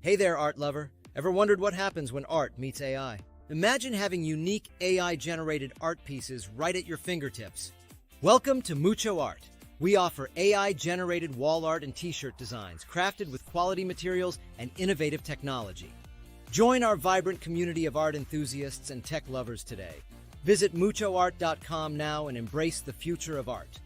Hey there, art lover. Ever wondered what happens when art meets AI? Imagine having unique AI-generated art pieces right at your fingertips. Welcome to Mucho Art. We offer AI-generated wall art and t-shirt designs crafted with quality materials and innovative technology. Join our vibrant community of art enthusiasts and tech lovers today. Visit muchoart.com now and embrace the future of art.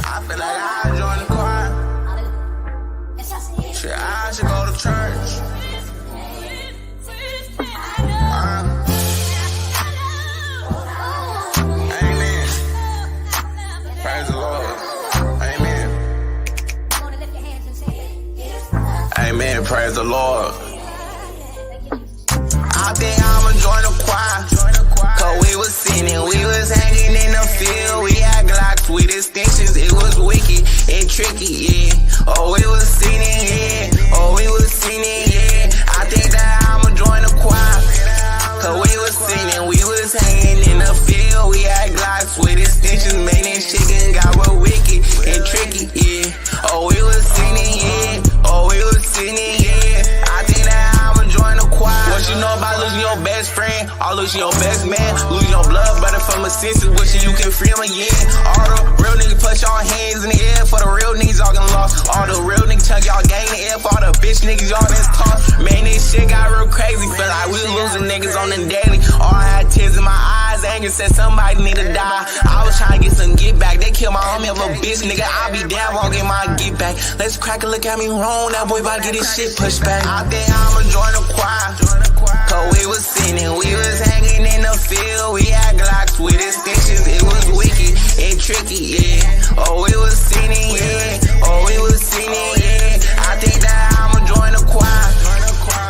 I feel like I join the choir. Shit, I should go to church. Amen. Praise the Lord. Amen. Amen. Praise the Lord. I think I'ma join the choir. Cause we was sinning, we was hanging in the field. We had Glocks with extensions, it was wicked and tricky, yeah. Oh, we was sinning, yeah. Oh, we was sinning, yeah. I think that I'ma join the choir. Cause we was sinning, we was hanging in the field. We had Glocks with extensions, man, this chicken got real wicked and tricky, yeah. Oh, we was sinning, yeah. Oh, we was sinning, yeah. I think that I'ma join the choir. What you know about losing your best friend, or losing your best man, losing your blood brother from a sister, wishing you can free him again. All the real niggas put y'all hands in the air for the real niggas y'all can lost. All the real niggas chuck y'all gang in the air for all the bitch niggas y'all done tossed. Man, this shit got real crazy, feel like we losing niggas on the daily. All I had tears in my eyes, anger said somebody need to die. I was trying to get some get back, they killed my homie of a bitch, nigga. I be down, won't get my get back. Let's crack a look at me wrong, that boy about to get his shit pushed back. I think I'ma join the choir. Cause we was sinning, we was hanging in the field. We had Glocks with extensions, it was wicked and tricky, yeah. Oh, we was sinning, yeah. Oh, we was sinning, yeah. I think that I'ma join the choir.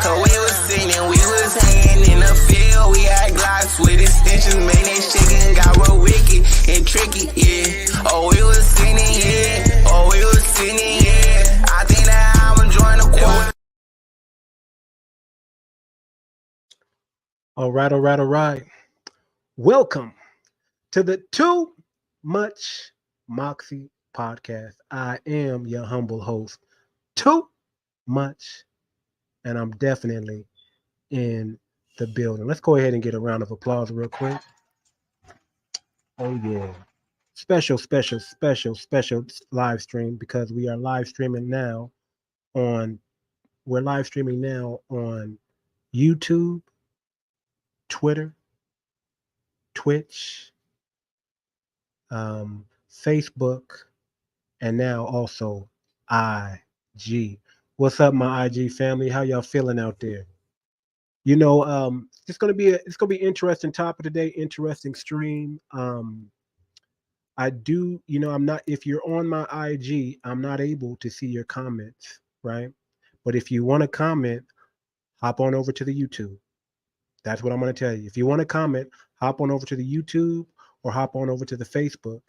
Cause we was sinning, we was hanging in the field. We had Glocks with extensions, man, this chicken got real wicked and tricky, yeah. Oh, we was sinning, yeah. Oh, we was sinning, yeah. I think that I'ma join the choir. All right. Welcome to the Too Much Moxie podcast. I am your humble host, Too Much, and I'm definitely in the building. Let's go ahead and get a round of applause real quick. Oh, yeah. Special live stream, because we are live streaming now on YouTube, Twitter, Twitch, Facebook, and now also IG. What's up, my IG family? How y'all feeling out there? You know, it's gonna be interesting topic today, interesting stream. If you're on my IG, I'm not able to see your comments, right? But if you want to comment, hop on over to the YouTube. That's what I'm going to tell you. If you want to comment, hop on over to the YouTube or hop on over to the Facebook,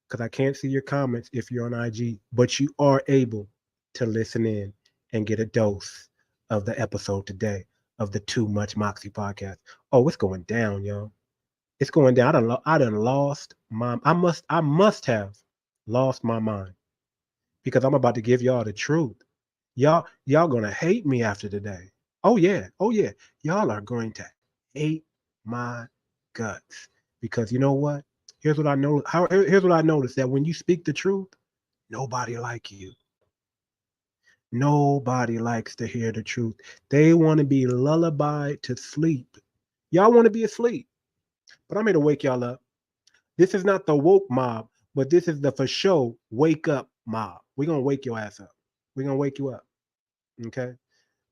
because I can't see your comments if you're on IG, but you are able to listen in and get a dose of the episode today of the Too Much Moxie podcast. Oh, it's going down, y'all. It's going down. I done lost my. I must have lost my mind, because I'm about to give y'all the truth. Y'all gonna hate me after today. Oh yeah. Y'all are going to hate my guts, because you know what? Here's what I know. Here's what I noticed: that when you speak the truth, nobody like you. Nobody likes to hear the truth. They want to be lullabied to sleep. Y'all want to be asleep, but I'm here to wake y'all up. This is not the woke mob, but this is the for sure wake up mob. We're gonna wake your ass up. We're gonna wake you up. Okay.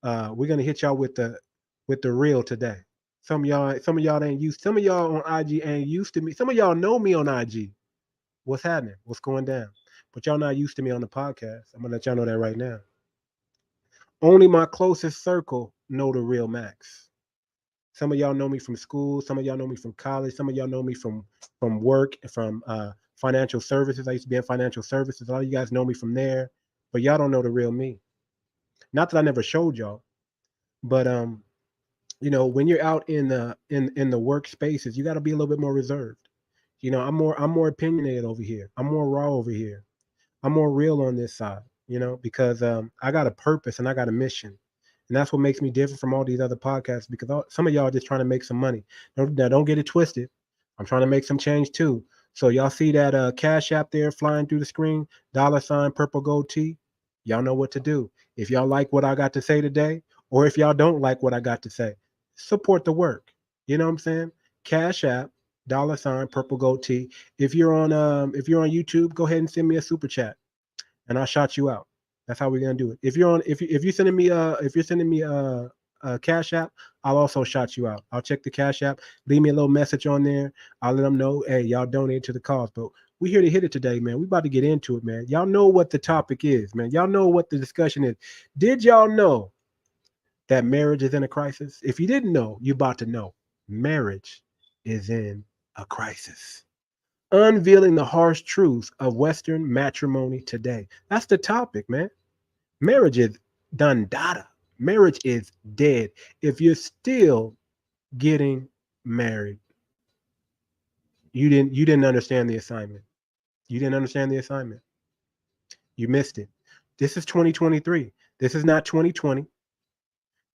We're gonna hit y'all with the real today. Some of y'all ain't used. Some of y'all on IG ain't used to me. Some of y'all know me on IG. What's happening? What's going down? But y'all not used to me on the podcast. I'm gonna let y'all know that right now. Only my closest circle know the real Max. Some of y'all know me from school. Some of y'all know me from college. Some of y'all know me from work, from financial services. I used to be in financial services. A lot of you guys know me from there, but y'all don't know the real me. Not that I never showed y'all, but when you're out in the workspaces, you got to be a little bit more reserved. I'm more opinionated over here. I'm more raw over here. I'm more real on this side. Because I got a purpose and I got a mission. And that's what makes me different from all these other podcasts because some of y'all are just trying to make some money. Now, don't get it twisted. I'm trying to make some change too. So y'all see that Cash App there flying through the screen, $ purple gold T. Y'all know what to do. If y'all like what I got to say today, or if y'all don't like what I got to say, support the work. You know what I'm saying? Cash App, $ purple gold T. If you're on YouTube, go ahead and send me a super chat and I'll shout you out. That's how we're gonna do it. If you're sending me a Cash App, I'll also shout you out. I'll check the Cash App, leave me a little message on there. I'll let them know, hey, y'all donate to the cause. But we here to hit it today, man. We about to get into it, man. Y'all know what the topic is, man. Y'all know what the discussion is. Did y'all know that marriage is in a crisis? If you didn't know, you about to know. Marriage is in a crisis. Unveiling the harsh truths of Western matrimony today. That's the topic, man. Marriage is done data. Marriage is dead. If you're still getting married, you didn't understand the assignment. You didn't understand the assignment. You missed it. This is 2023. This is not 2020.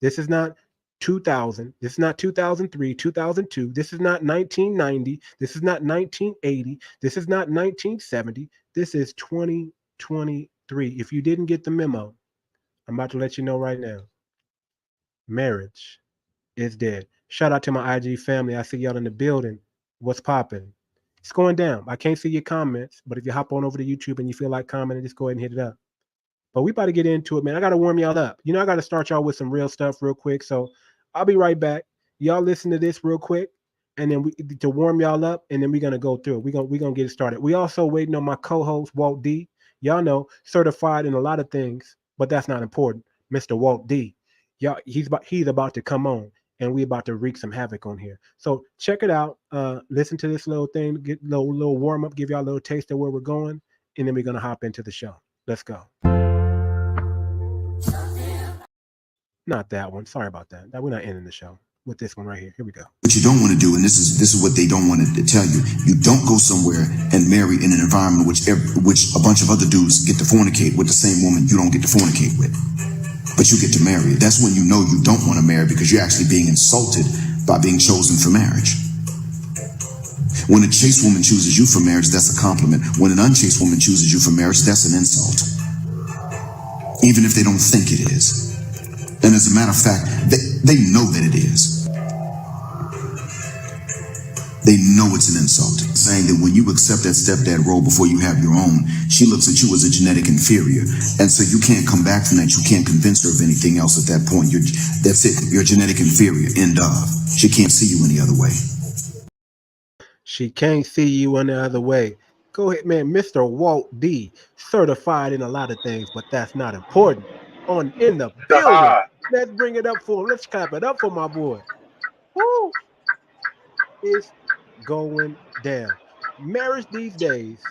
This is not 2000. This is not 2003, 2002. This is not 1990. This is not 1980. This is not 1970. This is 2023. If you didn't get the memo, I'm about to let you know right now. Marriage is dead. Shout out to my IG family. I see y'all in the building. What's popping? It's going down. I can't see your comments, but if you hop on over to YouTube and you feel like commenting, just go ahead and hit it up. But we about to get into it, man. I got to warm y'all up. I got to start y'all with some real stuff real quick. So I'll be right back. Y'all listen to this real quick, and then to warm y'all up, and then we're gonna go through it. We're gonna get it started. We also waiting on my co-host Walt D. Y'all know, certified in a lot of things, but that's not important. Mr. Walt D. Y'all, he's about to come on, and we about to wreak some havoc on here. So check it out. Listen to this little thing, get a little warm up, give y'all a little taste of where we're going, and then we're gonna hop into the show. Let's go. Not that one. Sorry about that. We're not ending the show with this one right here. Here we go. What you don't want to do, and this is what they don't want to tell you. You don't go somewhere and marry in an environment which a bunch of other dudes get to fornicate with the same woman you don't get to fornicate with, but you get to marry. That's when you know you don't want to marry because you're actually being insulted by being chosen for marriage. When a chaste woman chooses you for marriage, that's a compliment. When an unchaste woman chooses you for marriage, that's an insult, even if they don't think it is. And as a matter of fact, they know that it is. They know it's an insult. Saying that when you accept that stepdad role before you have your own, she looks at you as a genetic inferior. And so you can't come back from that. You can't convince her of anything else at that point. That's it. You're genetic inferior. End of. She can't see you any other way. She can't see you any other way. Go ahead, man. Mr. Walt D. Certified in a lot of things, but that's not important. In the building. Let's bring it up for him. Let's clap it up for my boy. Woo! It's going down. Marriage these days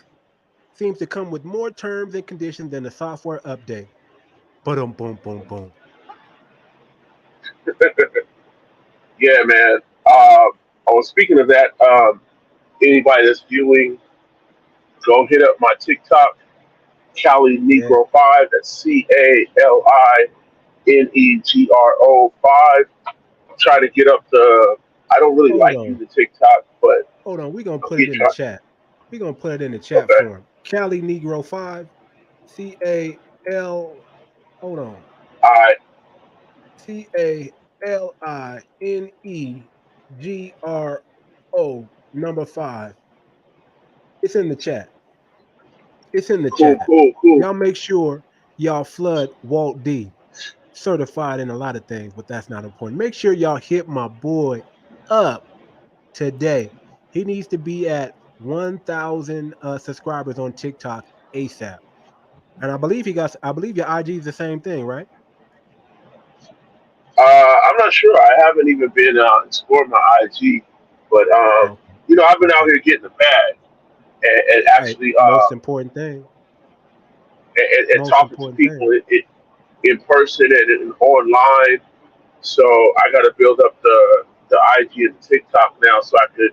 seems to come with more terms and conditions than a software update. Boom, boom, boom, boom. Yeah, man. Speaking of that, anybody that's viewing, go hit up my TikTok, Cali Negro 5. That's CALINEGRO 5. Try to get up to. I don't really using TikTok, but hold on, we're gonna put it in the chat. We're gonna put it in the chat for him. Cali Negro 5, CAL. Hold on. CALINEGRO number 5. It's in the chat. It's in the chat. Cool. Y'all make sure y'all flood Walt D. Certified in a lot of things, but that's not important. Make sure y'all hit my boy up today. He needs to be at 1,000 subscribers on TikTok ASAP. And I believe your IG is the same thing, right? I'm not sure. I haven't even been exploring my IG, but Okay. I've been out Okay. here getting the bag and Hey, actually most important thing. and Most talking to important thing. people in person and online. So I got to build up the IG and the TikTok now, so I could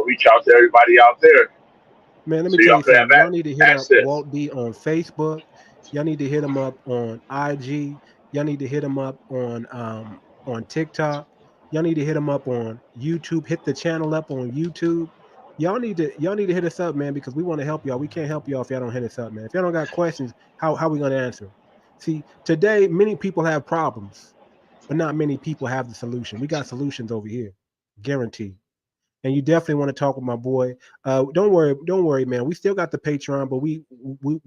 reach out to everybody out there, Man, let me so tell y'all you can have something. Y'all need to hit up access. Walt D on Facebook. Y'all need to hit him up on IG. Y'all need to hit him up on TikTok. Y'all need to hit him up on YouTube. Hit the channel up on YouTube. Y'all need to hit us up, man, because we want to help y'all. We can't help y'all if y'all don't hit us up, man. If y'all don't got questions, how we gonna answer 'em? See, today many people have problems, but not many people have the solution. We got solutions over here, guaranteed. And you definitely want to talk with my boy. Don't worry, man. We still got the Patreon, but we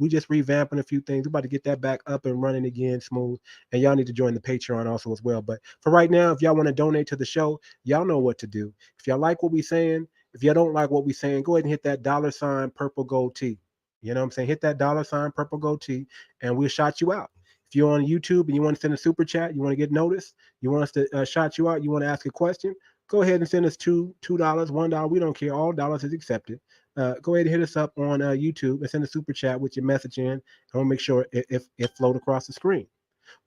just revamping a few things. We're about to get that back up and running again, smooth. And y'all need to join the Patreon also as well. But for right now, if y'all want to donate to the show, y'all know what to do. If y'all like what we saying, if y'all don't like what we saying, go ahead and hit that $ purple gold T. You know what I'm saying? Hit that $ purple gold T, and we'll shout you out. If you're on YouTube and you want to send a super chat, you want to get noticed, you want us to shout you out, you want to ask a question, go ahead and send us $2, $1. We don't care. All dollars is accepted. Go ahead and hit us up on YouTube and send a super chat with your message in. And we'll make sure it float across the screen.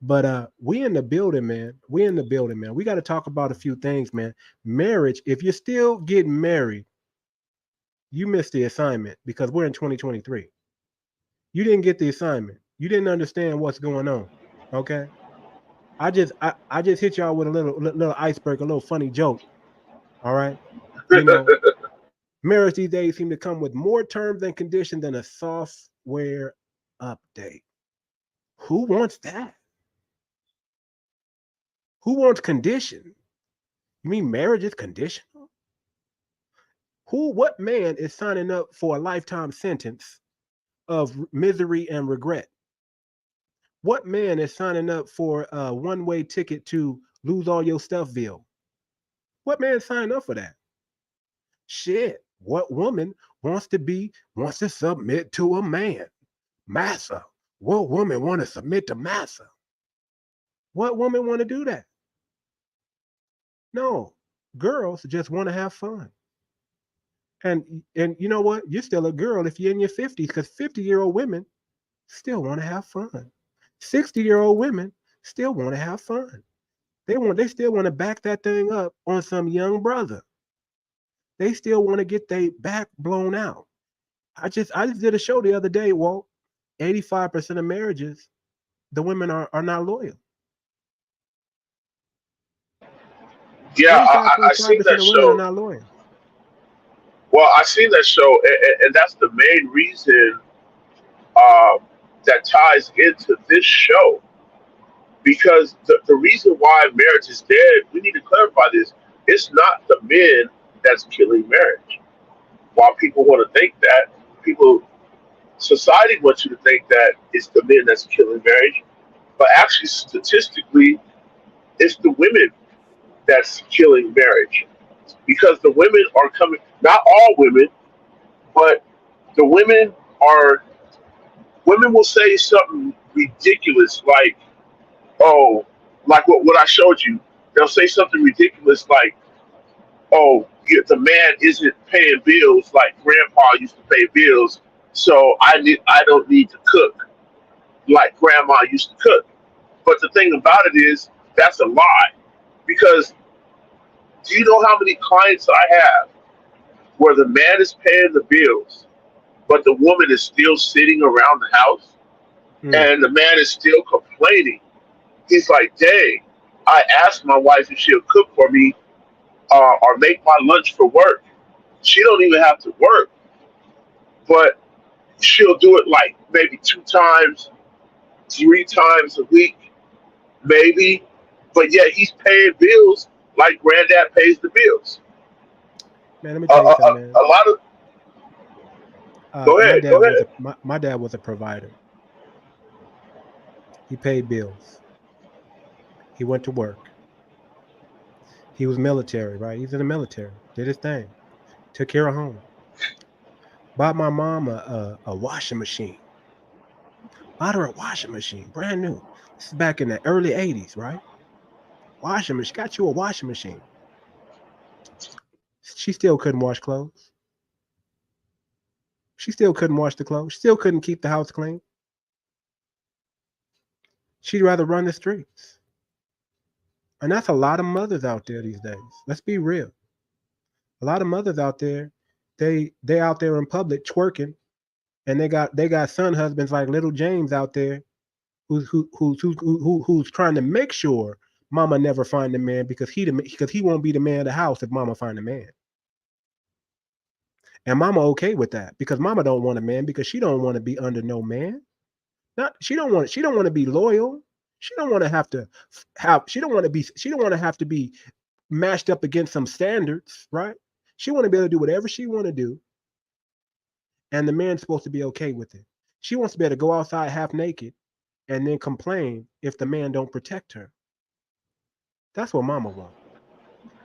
But we in the building, man. We in the building, man. We got to talk about a few things, man. Marriage. If you're still getting married, you missed the assignment because we're in 2023. You didn't get the assignment. You didn't understand what's going on. Okay. I just hit y'all with a little iceberg, a little funny joke. All right. You know, marriage these days seem to come with more terms and conditions than a software update. Who wants that? Who wants condition? You mean marriage is conditional? What man is signing up for a lifetime sentence of misery and regret? What man is signing up for a one-way ticket to lose all your stuffville? What man signed up for that? Shit. What woman wants to submit to a man? Massa. What woman want to submit to massa? What woman want to do that? No. Girls just want to have fun. And you know what? You're still a girl if you're in your 50s, because 50-year-old women still want to have fun. 60-year-old women still want to have fun. They still want to back that thing up on some young brother. They still want to get their back blown out. I just did a show the other day, Walt. 85% of marriages, the women are not loyal. Yeah, I seen 85.5% that of women are show. not loyal. Well, I seen that show, and that's the main reason um, that ties into this show, because the reason why marriage is dead, we need to clarify this. It's not the men that's killing marriage. While people want to think that, people, society wants you to think that it's the men that's killing marriage, but actually, statistically, it's the women that's killing marriage, because the women are coming. Not all women, but the are women will say something ridiculous like, oh, like what I showed you. They'll say something ridiculous like, oh, the man isn't paying bills like grandpa used to pay bills, so I don't need to cook like grandma used to cook. But the thing about it is, that's a lie, because do you know how many clients I have where the man is paying the bills, but the woman is still sitting around the house, Mm. and the man is still complaining? He's like, dang, I asked my wife if she'll cook for me, or make my lunch for work. She don't even have to work, but she'll do it like maybe 2 times, 3 times a week, maybe. But yet he's paying bills like granddad pays the bills. Man, let me tell you something, man. A lot of Uh, Go my ahead, dad go was a ahead. my dad was a provider. He paid bills. He went to work. He was military, right? He's in the military. Did his thing. Took care of home. Bought my mom a washing machine. Bought her a washing machine, brand new. This is back in the early '80s, right? washing machine. She got you a washing machine. She still couldn't wash clothes. She still couldn't wash the clothes. She still couldn't keep the house clean. She'd rather run the streets. And that's a lot of mothers out there these days. Let's be real. A lot of mothers out there, they out there in public twerking, and they got son husbands like little James out there who's trying to make sure mama never find a man because he won't be the man of the house if mama find a man. And mama okay with that because mama don't want a man because she don't want to be under no man. She don't want to be loyal. She don't want to have to be mashed up against some standards, right? She want to be able to do whatever she want to do. And the man's supposed to be okay with it. She wants to be able to go outside half naked and then complain if the man don't protect her. That's what mama want.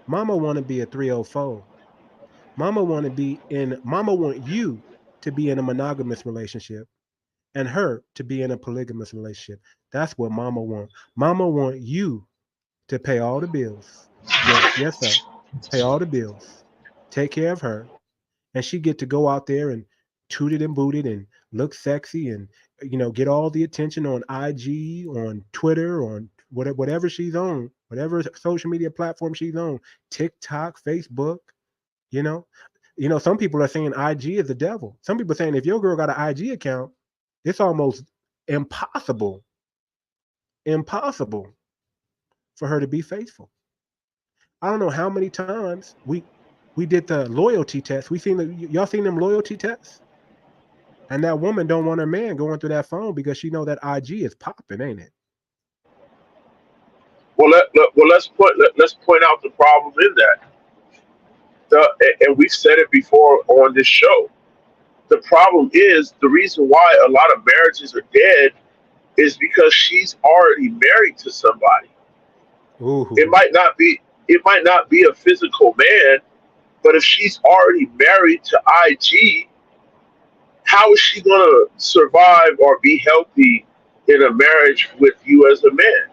Mama want to be a 304. Mama want you to be in a monogamous relationship and her to be in a polygamous relationship. That's what mama want. Mama want you to pay all the bills. Yes, sir. Pay all the bills. Take care of her. And she get to go out there and toot it and boot it and look sexy and, get all the attention on IG, on Twitter, on whatever she's on, whatever social media platform she's on, TikTok, Facebook, some people are saying IG is the devil. Some people are saying if your girl got an IG account, it's almost impossible for her to be faithful. I don't know how many times we did the loyalty test. Y'all seen them loyalty tests? And that woman don't want her man going through that phone because she know that IG is popping, ain't it? Well, let's point out the problem in that. And we've said it before on this show. The problem is the reason why a lot of marriages are dead is because she's already married to somebody. Ooh. It might not be a physical man, but if she's already married to IG, how is she going to survive or be healthy in a marriage with you as a man?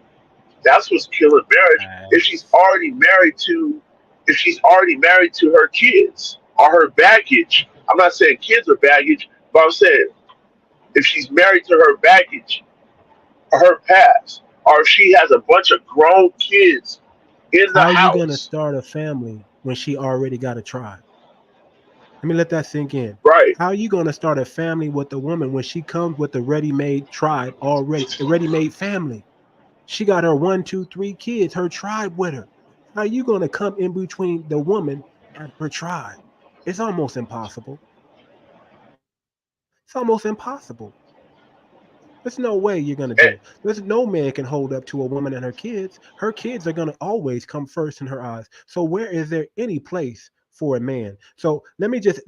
That's what's killing marriage. If she's already married to her kids or her baggage. I'm not saying kids are baggage, but I'm saying if she's married to her baggage or her past, or if she has a bunch of grown kids in the house. How are you going to start a family when she already got a tribe? Let me let that sink in. Right. How are you going to start a family with a woman when she comes with a ready-made tribe already, a ready-made family? She got her 1, 2, 3 kids, her tribe with her. How are you going to come in between the woman and her tribe? It's almost impossible. It's almost impossible. There's no way you're going to do it. There's no man can hold up to a woman and her kids. Her kids are going to always come first in her eyes. So where is there any place for a man? So let me just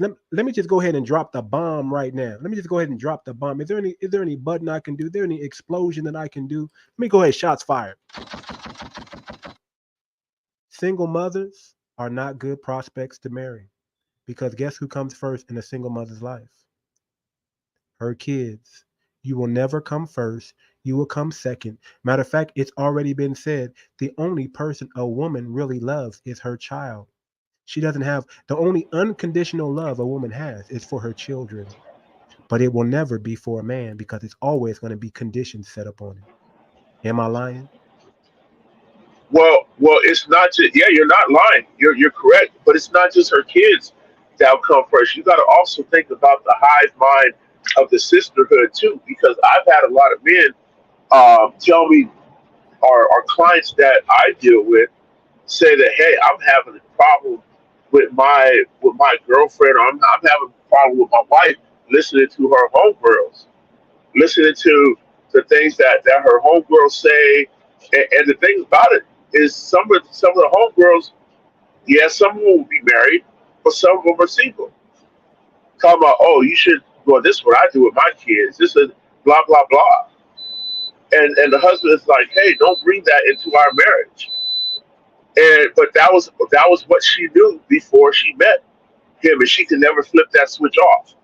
go ahead and drop the bomb right now. Let me just go ahead and drop the bomb. Is there any button I can do? Is there any explosion that I can do? Let me go ahead. Shots fired. Single mothers are not good prospects to marry because guess who comes first in a single mother's life? Her kids. You will never come first. You will come second. Matter of fact, it's already been said, the only person a woman really loves is her child. She doesn't have, the only unconditional love a woman has is for her children. But it will never be for a man because it's always going to be conditions set up on it. Am I lying? Well, it's not just, you're not lying. You're correct. But it's not just her kids that'll come first. You got to also think about the hive mind of the sisterhood too, because I've had a lot of men tell me, our clients that I deal with say that, hey, I'm having a problem with my girlfriend, or I'm having a problem with my wife listening to her homegirls, listening to the things that her homegirls say, and the thing about it is some of the homegirls, some of them will be married, but some of them are single. Talking about, oh, you should. Well, this is what I do with my kids. This is blah blah blah, and the husband is like, hey, don't bring that into our marriage. But that was what she knew before she met him, and she could never flip that switch off.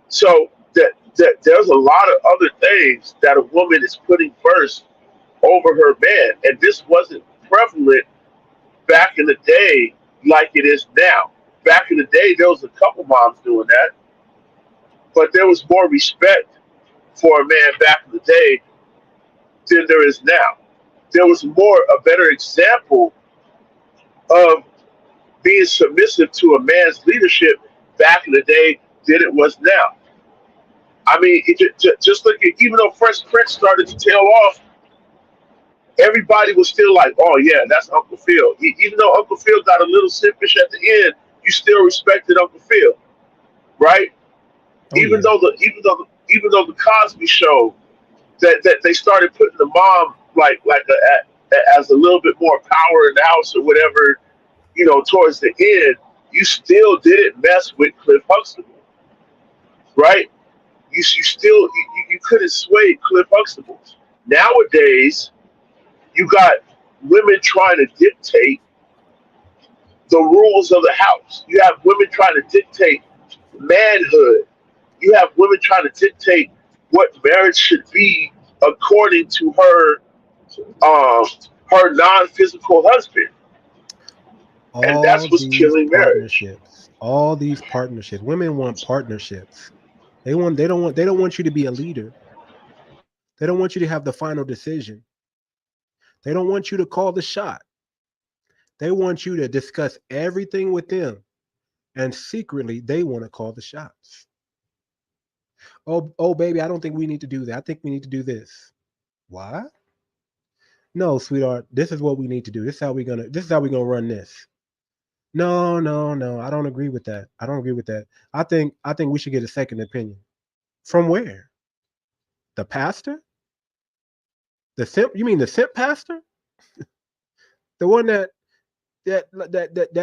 So that there's a lot of other things that a woman is putting first over her man, and this wasn't prevalent back in the day like it is now. Back in the day, there was a couple moms doing that, but there was more respect for a man back in the day than there is now. There was a better example of being submissive to a man's leadership back in the day than it was now. I mean, just look at, even though Fresh Prince started to tail off, everybody was still like, oh yeah, that's Uncle Phil. Even though Uncle Phil got a little simpish at the end, you still respected Uncle Phil, right? Oh, even yeah. though the Cosby Show, that they started putting the mom as a little bit more power in the house or whatever, towards the end, you still didn't mess with Cliff Huxtable, right? You couldn't sway Cliff Huxtable. Nowadays, you got women trying to dictate the rules of the house. You have women trying to dictate manhood. You have women trying to dictate what marriage should be according to her non-physical husband. And that's what's killing marriage. All these partnerships. Women want partnerships. They don't want you to be a leader. They don't want you to have the final decision. They don't want you to call the shot. They want you to discuss everything with them, and secretly they want to call the shots. Oh, baby, I don't think we need to do that. I think we need to do this. What? No, sweetheart, this is what we need to do. This is how we're gonna run this. No, I don't agree with that. I think we should get a second opinion. From where? The pastor? The simp? You mean the simp pastor? The one that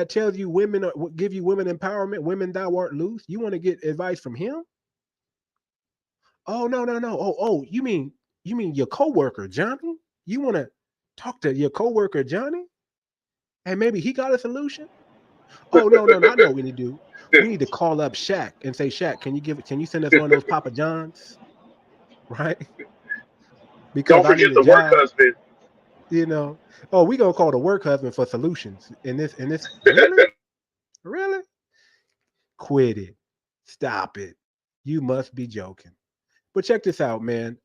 tells you women give you women empowerment, women thou art loose? You want to get advice from him? Oh, no. Oh, you mean your coworker, Johnny? You want to talk to your coworker, Johnny? And maybe he got a solution? Oh, no, I know what we need to do. We need to call up Shaq and say, Shaq, can you send us one of those Papa Johns? Right? Because don't forget the work husband. Oh, we gonna call the work husband for solutions in this. Really? Really? Quit it. Stop it. You must be joking. But check this out, man.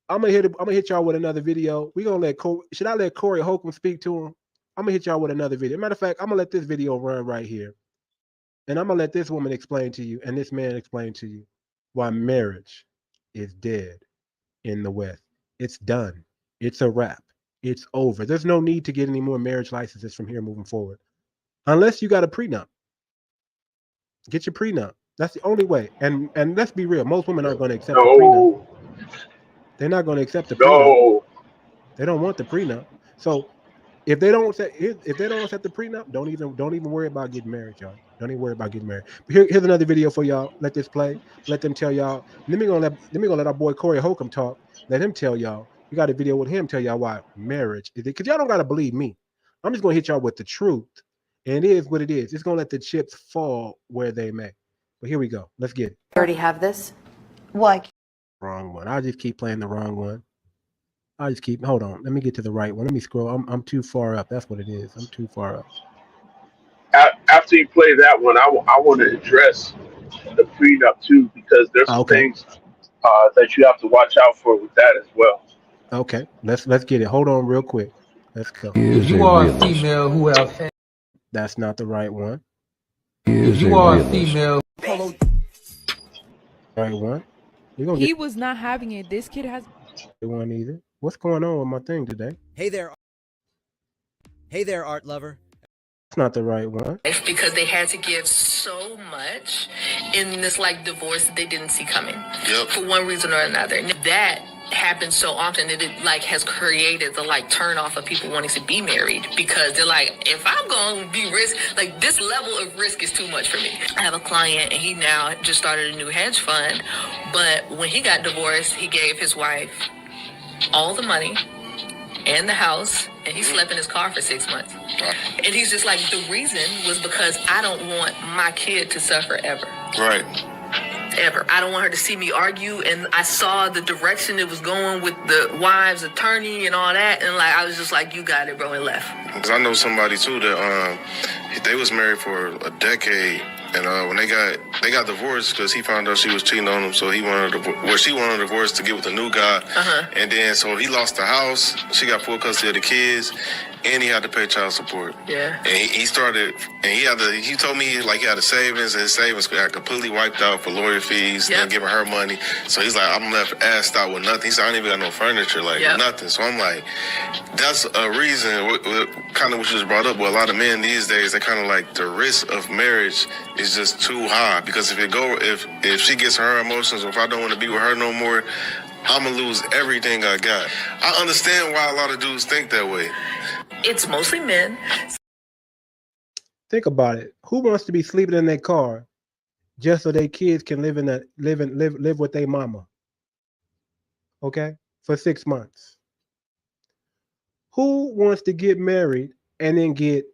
I'm gonna hit y'all with another video. We gonna should I let Corey Holcomb speak to him? I'm gonna hit y'all with another video. Matter of fact, I'm gonna let this video run right here. And I'm gonna let this woman explain to you and this man explain to you why marriage is dead in the West. It's done. It's a wrap. It's over. There's no need to get any more marriage licenses from here moving forward. Unless you got a prenup. Get your prenup. That's the only way. And let's be real. Most women aren't going to accept the prenup. They're not going to accept the prenup. They don't want the prenup. So if they don't accept the prenup, don't even worry about getting married, y'all. Don't even worry about getting married. But here's another video for y'all. Let this play. Let them tell y'all. Let me go let our boy Corey Holcomb talk. Let him tell y'all. We got a video with him tell y'all why marriage is it. Because y'all don't gotta believe me. I'm just gonna hit y'all with the truth. And it is what it is. It's gonna let the chips fall where they may. But here we go. Let's get it. I already have this. Why? Wrong one. I just keep playing the wrong one. Hold on. Let me get to the right one. Let me scroll. I'm too far up. That's what it is. I'm too far up. After you play that one, I want to address the prenup too, because there's some things that you have to watch out for with that as well. Okay, let's get it. Hold on real quick. Let's go. You are a female who have... That's not the right one. You are a female... Right one. He was not having it. This kid has... One either. What's going on with my thing today? Hey there, art lover. It's not the right one. Because they had to give so much in this divorce that they didn't see coming. Yep. For one reason or another. And that happens so often that it has created the turn off of people wanting to be married, because they're like, if I'm going to be risk, this level of risk is too much for me. I have a client and he now just started a new hedge fund, but when he got divorced, he gave his wife all the money and the house, and he slept in his car for 6 months. And he's just the reason was because I don't want my kid to suffer ever. Right. ever. I don't want her to see me argue. And I saw the direction it was going with the wives' attorney and all that. And like, I was just like, you got it, bro, and left. Because I know somebody too that they was married for a decade. And when they got divorced because he found out she was cheating on him, so she wanted a divorce to get with a new guy. And then so he lost the house. She got full custody of the kids, and he had to pay child support. Yeah. And he started, and he told me like he had a savings, and his savings got completely wiped out for lawyer fees and giving her money. So he's like, I'm left assed out with nothing. He said, I don't even got no furniture, like nothing. So I'm like, that's a reason, kind of what you just brought up, where a lot of men these days, they kind of like the risk of marriage is just too high, because if she gets her emotions, or if I don't want to be with her no more, I'm gonna lose everything I got. I understand why a lot of dudes think that way. It's mostly men. Think about it. Who wants to be sleeping in their car just so their kids can live with their mama? Okay, for 6 months. Who wants to get married and then get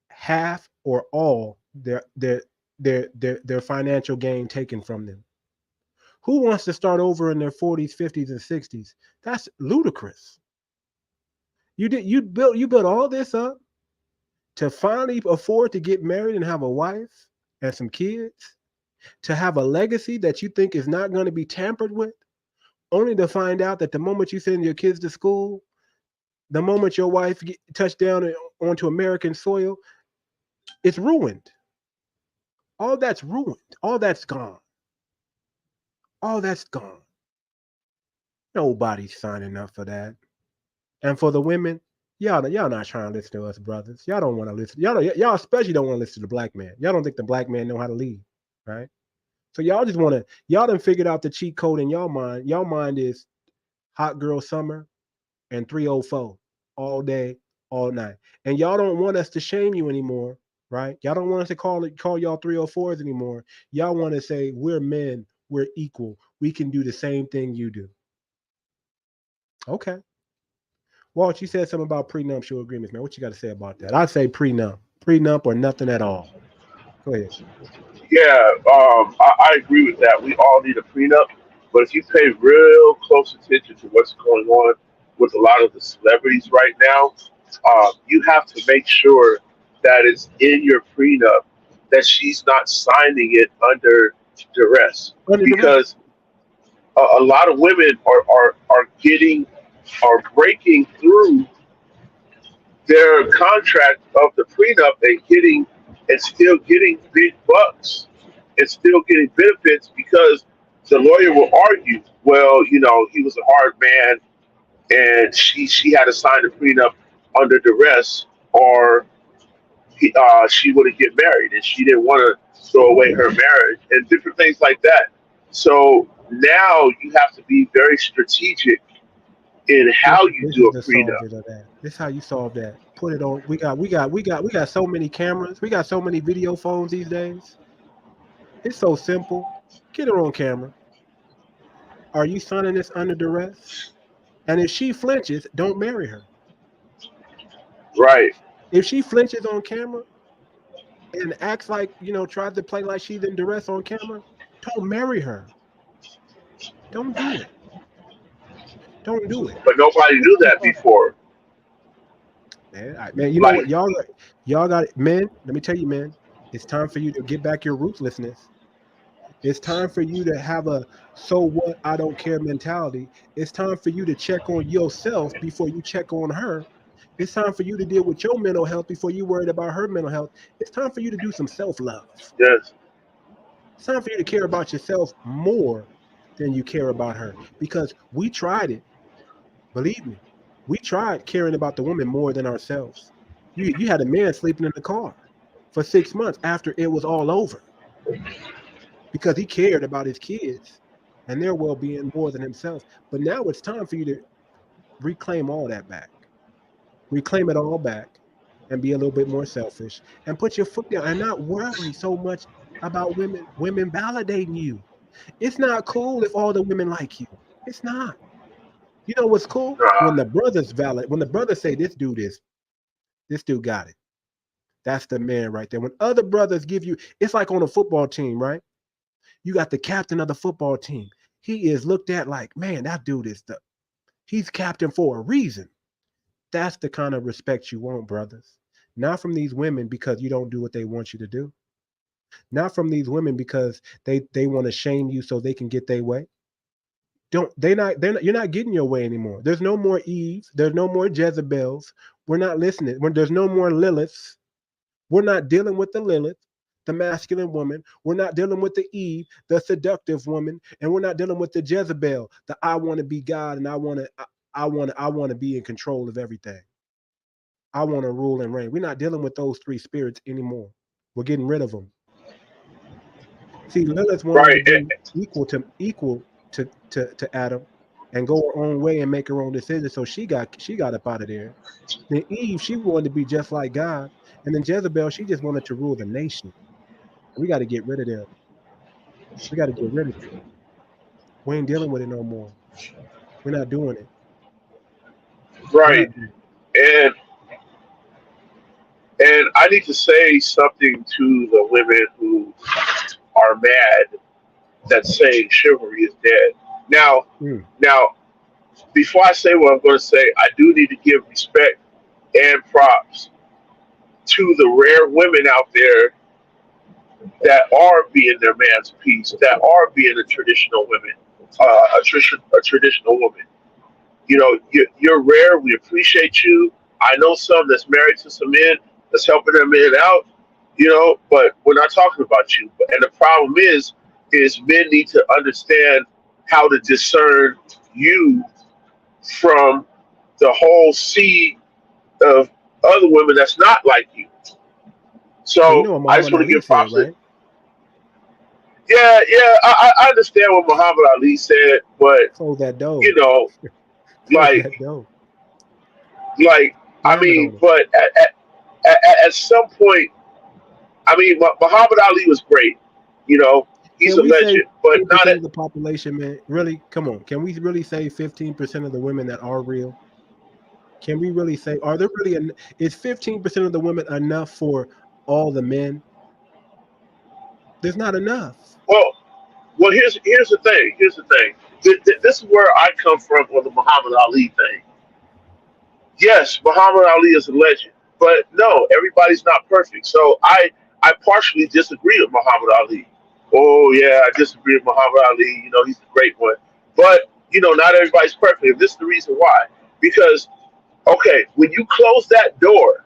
half or all their financial gain taken from them? Who wants to start over in their 40s, 50s, and 60s? That's ludicrous. You built all this up to finally afford to get married and have a wife and some kids, to have a legacy that you think is not going to be tampered with, only to find out that the moment you send your kids to school, the moment your wife touched down onto American soil, it's ruined. All that's ruined. All that's gone. All that's gone. Nobody's signing up for that. And for the women, y'all not trying to listen to us, brothers. Y'all don't want to listen. Y'all especially don't want to listen to the black man. Y'all don't think the black man know how to lead, right? So y'all just want to. Y'all done figured out the cheat code in y'all mind. Y'all mind is hot girl summer and 304 all day, all night. And y'all don't want us to shame you anymore, right? Y'all don't want us to call y'all 304s anymore. Y'all want to say we're men, we're equal. We can do the same thing you do. Okay. Walt, you said something about prenuptial agreements, man. What you got to say about that? I'd say prenup or nothing at all. Go ahead. Yeah, I agree with that. We all need a prenup, but if you pay real close attention to what's going on with a lot of the celebrities right now, you have to make sure that it's in your prenup that she's not signing it under duress, because a lot of women are breaking through their contract of the prenup and still getting big bucks and still getting benefits, because the lawyer will argue, well, he was a hard man and she had to sign the prenup under duress, or she wouldn't get married and she didn't want to throw away her marriage and different things like that. So now you have to be very strategic in how you do a prenup. This is how you solve that. Put it on. We got so many cameras. We got so many video phones these days. It's so simple. Get her on camera. Are you signing this under duress? And if she flinches, don't marry her. Right. If she flinches on camera and acts like, tries to play like she's in duress on camera, don't marry her. Don't do it. Don't do it. But nobody knew that before. Man, you know what? Y'all got it. Men, let me tell you, man, it's time for you to get back your ruthlessness. It's time for you to have a so what, I don't care mentality. It's time for you to check on yourself before you check on her. It's time for you to deal with your mental health before you worried about her mental health. It's time for you to do some self-love. Yes. It's time for you to care about yourself more than you care about her, because we tried it. Believe me, we tried caring about the woman more than ourselves. You had a man sleeping in the car for 6 months after it was all over, because he cared about his kids and their well-being more than himself. But now it's time for you to reclaim all that back. Reclaim it all back and be a little bit more selfish and put your foot down and not worry so much about women validating you. It's not cool if all the women like you. It's not. You know what's cool? When the brothers when the brothers say this dude got it. That's the man right there. When other brothers give you, it's like on a football team, right? You got the captain of the football team. He is looked at like, man, that dude he's captain for a reason. That's the kind of respect you want, brothers. Not from these women because you don't do what they want you to do. Not from these women because they want to shame you so they can get their way. You're not getting your way anymore. There's no more Eves. There's no more Jezebels. We're not listening. There's no more Liliths. We're not dealing with the Lilith, the masculine woman. We're not dealing with the Eve, the seductive woman, and we're not dealing with the Jezebel, the I want to be God and I want to be in control of everything. I want to rule and reign. We're not dealing with those three spirits anymore. We're getting rid of them. See, Lilith wanted to be equal to Adam and go her own way and make her own decisions. So she got up out of there. Then Eve, she wanted to be just like God. And then Jezebel, she just wanted to rule the nation. We got to get rid of them. We got to get rid of it. We ain't dealing with it no more. We're not doing it. Right. And I need to say something to the women who are mad that saying chivalry is dead. Now, before I say what I'm going to say, I do need to give respect and props to the rare women out there that are being their man's piece, that are being a traditional woman, a traditional woman. You know, you're rare. We appreciate you. I know some that's married to some men that's helping their men out, you know, but we're not talking about you. And the problem is men need to understand how to discern you from the whole sea of other women that's not like you. So I just want to give props. Right? Yeah, I understand what Muhammad Ali said, but hold that dough. You know, like I mean, but at some point, I mean, Muhammad Ali was great. You know, he's a legend, but not at the population, man. Really, come on. Can we really say 15% of the women that are real? Can we really say, are there really? Is 15% of the women enough for all the men? There's not enough. Well, here's the thing. Here's the thing. This is where I come from on the Muhammad Ali thing. Yes, Muhammad Ali is a legend, but no, everybody's not perfect. So I partially disagree with Muhammad Ali. Oh yeah, I disagree with Muhammad Ali. You know, he's a great one, but you know, not everybody's perfect. And this is the reason why. Because okay, when you close that door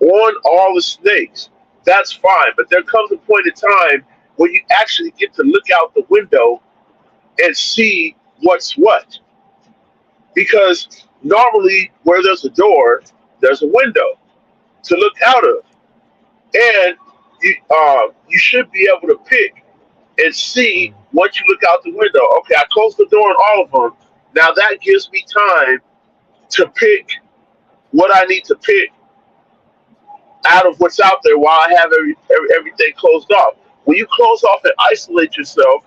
on all the snakes, that's fine. But there comes a point in time when you actually get to look out the window and see what's what. Because normally where there's a door, there's a window to look out of. And you should be able to pick and see once you look out the window. Okay, I closed the door on all of them. Now that gives me time to pick what I need to pick out of what's out there while I have everything closed off. When you close off and isolate yourself,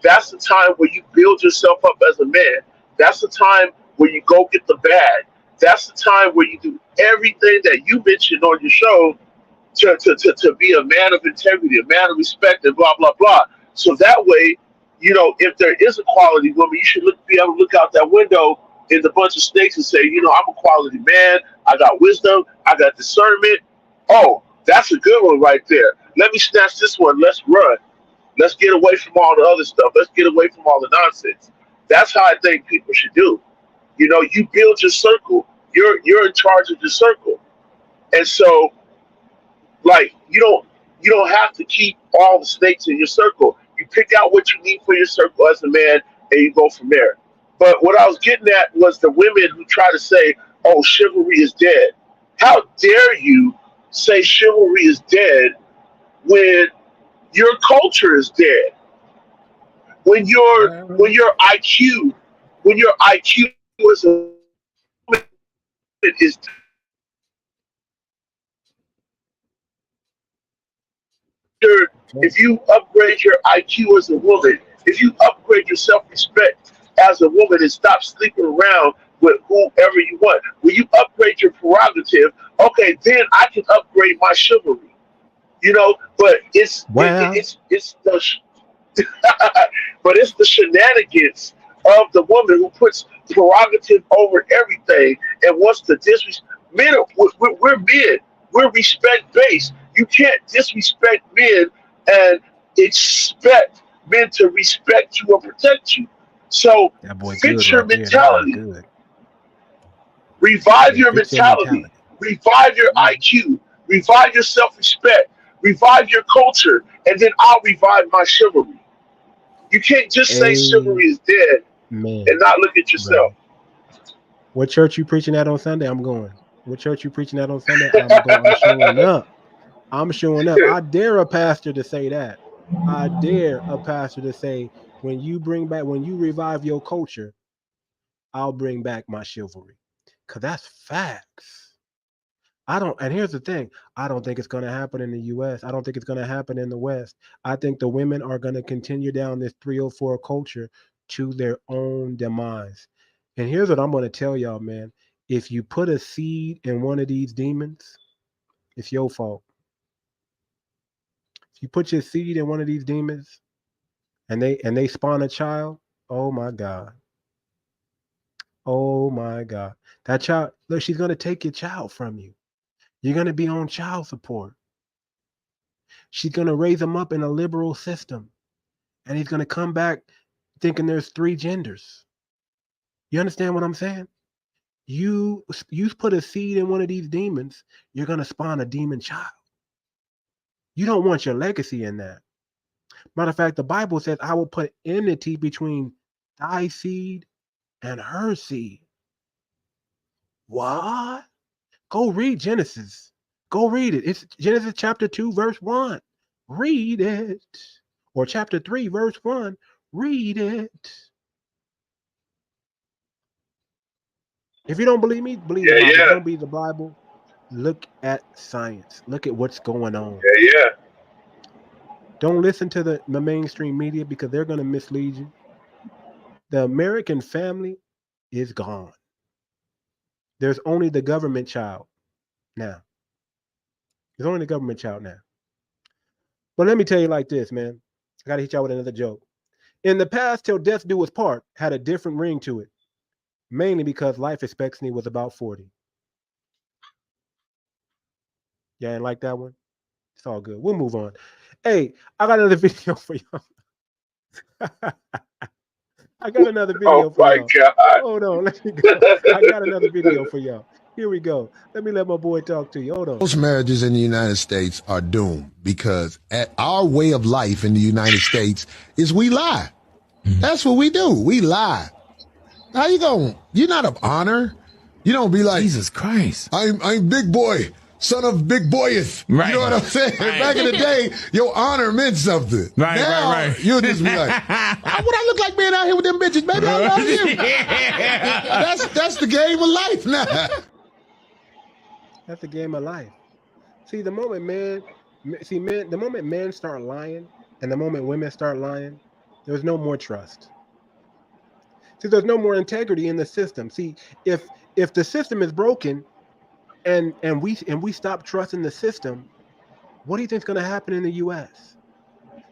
that's the time where you build yourself up as a man. That's the time where you go get the bag. That's the time where you do everything that you mentioned on your show to be a man of integrity, a man of respect, and blah, blah, blah. So that way, you know, if there is a quality woman, you should be able to look out that window in the bunch of snakes and say, you know, I'm a quality man. I got wisdom. I got discernment. Oh, that's a good one right there. Let me snatch this one. Let's run. Let's get away from all the other stuff. Let's get away from all the nonsense. That's how I think people should do. You know, you build your circle. You're in charge of your circle. And so, like, you don't have to keep all the snakes in your circle. You pick out what you need for your circle as a man, and you go from there. But what I was getting at was the women who try to say, oh, chivalry is dead. How dare you say chivalry is dead when your culture is dead? When your IQ as a woman is if you upgrade your IQ as a woman, if you upgrade your self-respect as a woman and stop sleeping around with whoever you want, when you upgrade your prerogative, okay, then I can upgrade my chivalry. You know, but it's But it's the shenanigans of the woman who puts prerogative over everything and wants to disrespect. Men, we're men. We're respect based. You can't disrespect men and expect men to respect you or protect you. So That boy good fix your right there. That boy mentality. good. Revive Hey, your fix your mentality. mentality. Revive your Mhm. IQ. Revive your self respect. Revive your culture. And then I'll revive my chivalry. You can't just say chivalry is dead and Amen, not look at yourself. brother. What church you preaching at on Sunday? I'm going. What church you preaching at on Sunday? I'm going. I'm showing up. I'm showing up. I dare a pastor to say that. I dare a pastor to say, when you revive your culture, I'll bring back my chivalry. Because that's facts. And here's the thing, I don't think it's going to happen in the US. I don't think it's going to happen in the West. I think the women are going to continue down this 304 culture to their own demise. And here's what I'm going to tell y'all, man. If you put a seed in one of these demons, it's your fault. If you put your seed in one of these demons and they spawn a child, oh my God. Oh my God. That child, look, she's going to take your child from you. You're going to be on child support. She's going to raise him up in a liberal system. And he's going to come back thinking there's 3 genders. You understand what I'm saying? You put a seed in one of these demons, you're going to spawn a demon child. You don't want your legacy in that. Matter of fact, the Bible says, I will put enmity between thy seed and her seed. What? Go read Genesis. Go read it. It's Genesis chapter 2, verse 1. Read it. Or chapter 3, verse 1. Read it. If you don't believe me, believe the Yeah, Bible. If you yeah, don't believe the Bible, look at science. Look at what's going on. yeah, yeah. Don't listen to the mainstream media because they're going to mislead you. The American family is gone. There's only the government child now. There's only the government child now. But let me tell you like this, man. I got to hit y'all with another joke. In the past, till death do us part had a different ring to it, mainly because life expectancy was about 40. Yeah, ain't like that one? It's all good. We'll move on. Hey, I got another video for y'all. I got another video Oh for my y'all. God. Hold on, let me go. I got another video for y'all. Here we go. Let me let my boy talk to you. Hold on. Most marriages in the United States are doomed because our way of life in the United States is we lie. That's what we do. We lie. How you going? You're not of honor. You don't be like, Jesus Christ. I'm big boy, son of big boyeth. Right. You know what I'm saying? Right. Back in the day, your honor meant something. Right, now, right. You'll just be like, how would I look like being out here with them bitches? Baby, I love you. That's the game of life now. That's the game of life. See, the moment the moment men start lying and the moment women start lying, there's no more trust. See, there's no more integrity in the system. See, if the system is broken and we stop trusting the system, what do you think is going to happen in the US?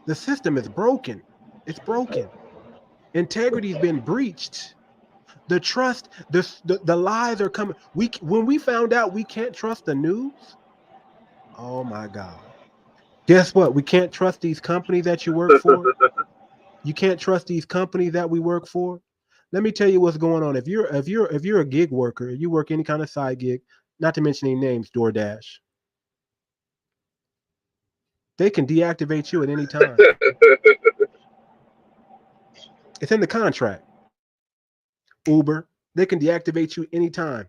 The system is broken. It's broken. Integrity's been breached. The trust, the lies are coming. When we found out we can't trust the news, oh my God. Guess what? We can't trust these companies that you work for. You can't trust these companies that we work for. Let me tell you what's going on. If you're a gig worker, you work any kind of side gig, not to mention any names, DoorDash, they can deactivate you at any time. It's in the contract. Uber, they can deactivate you anytime.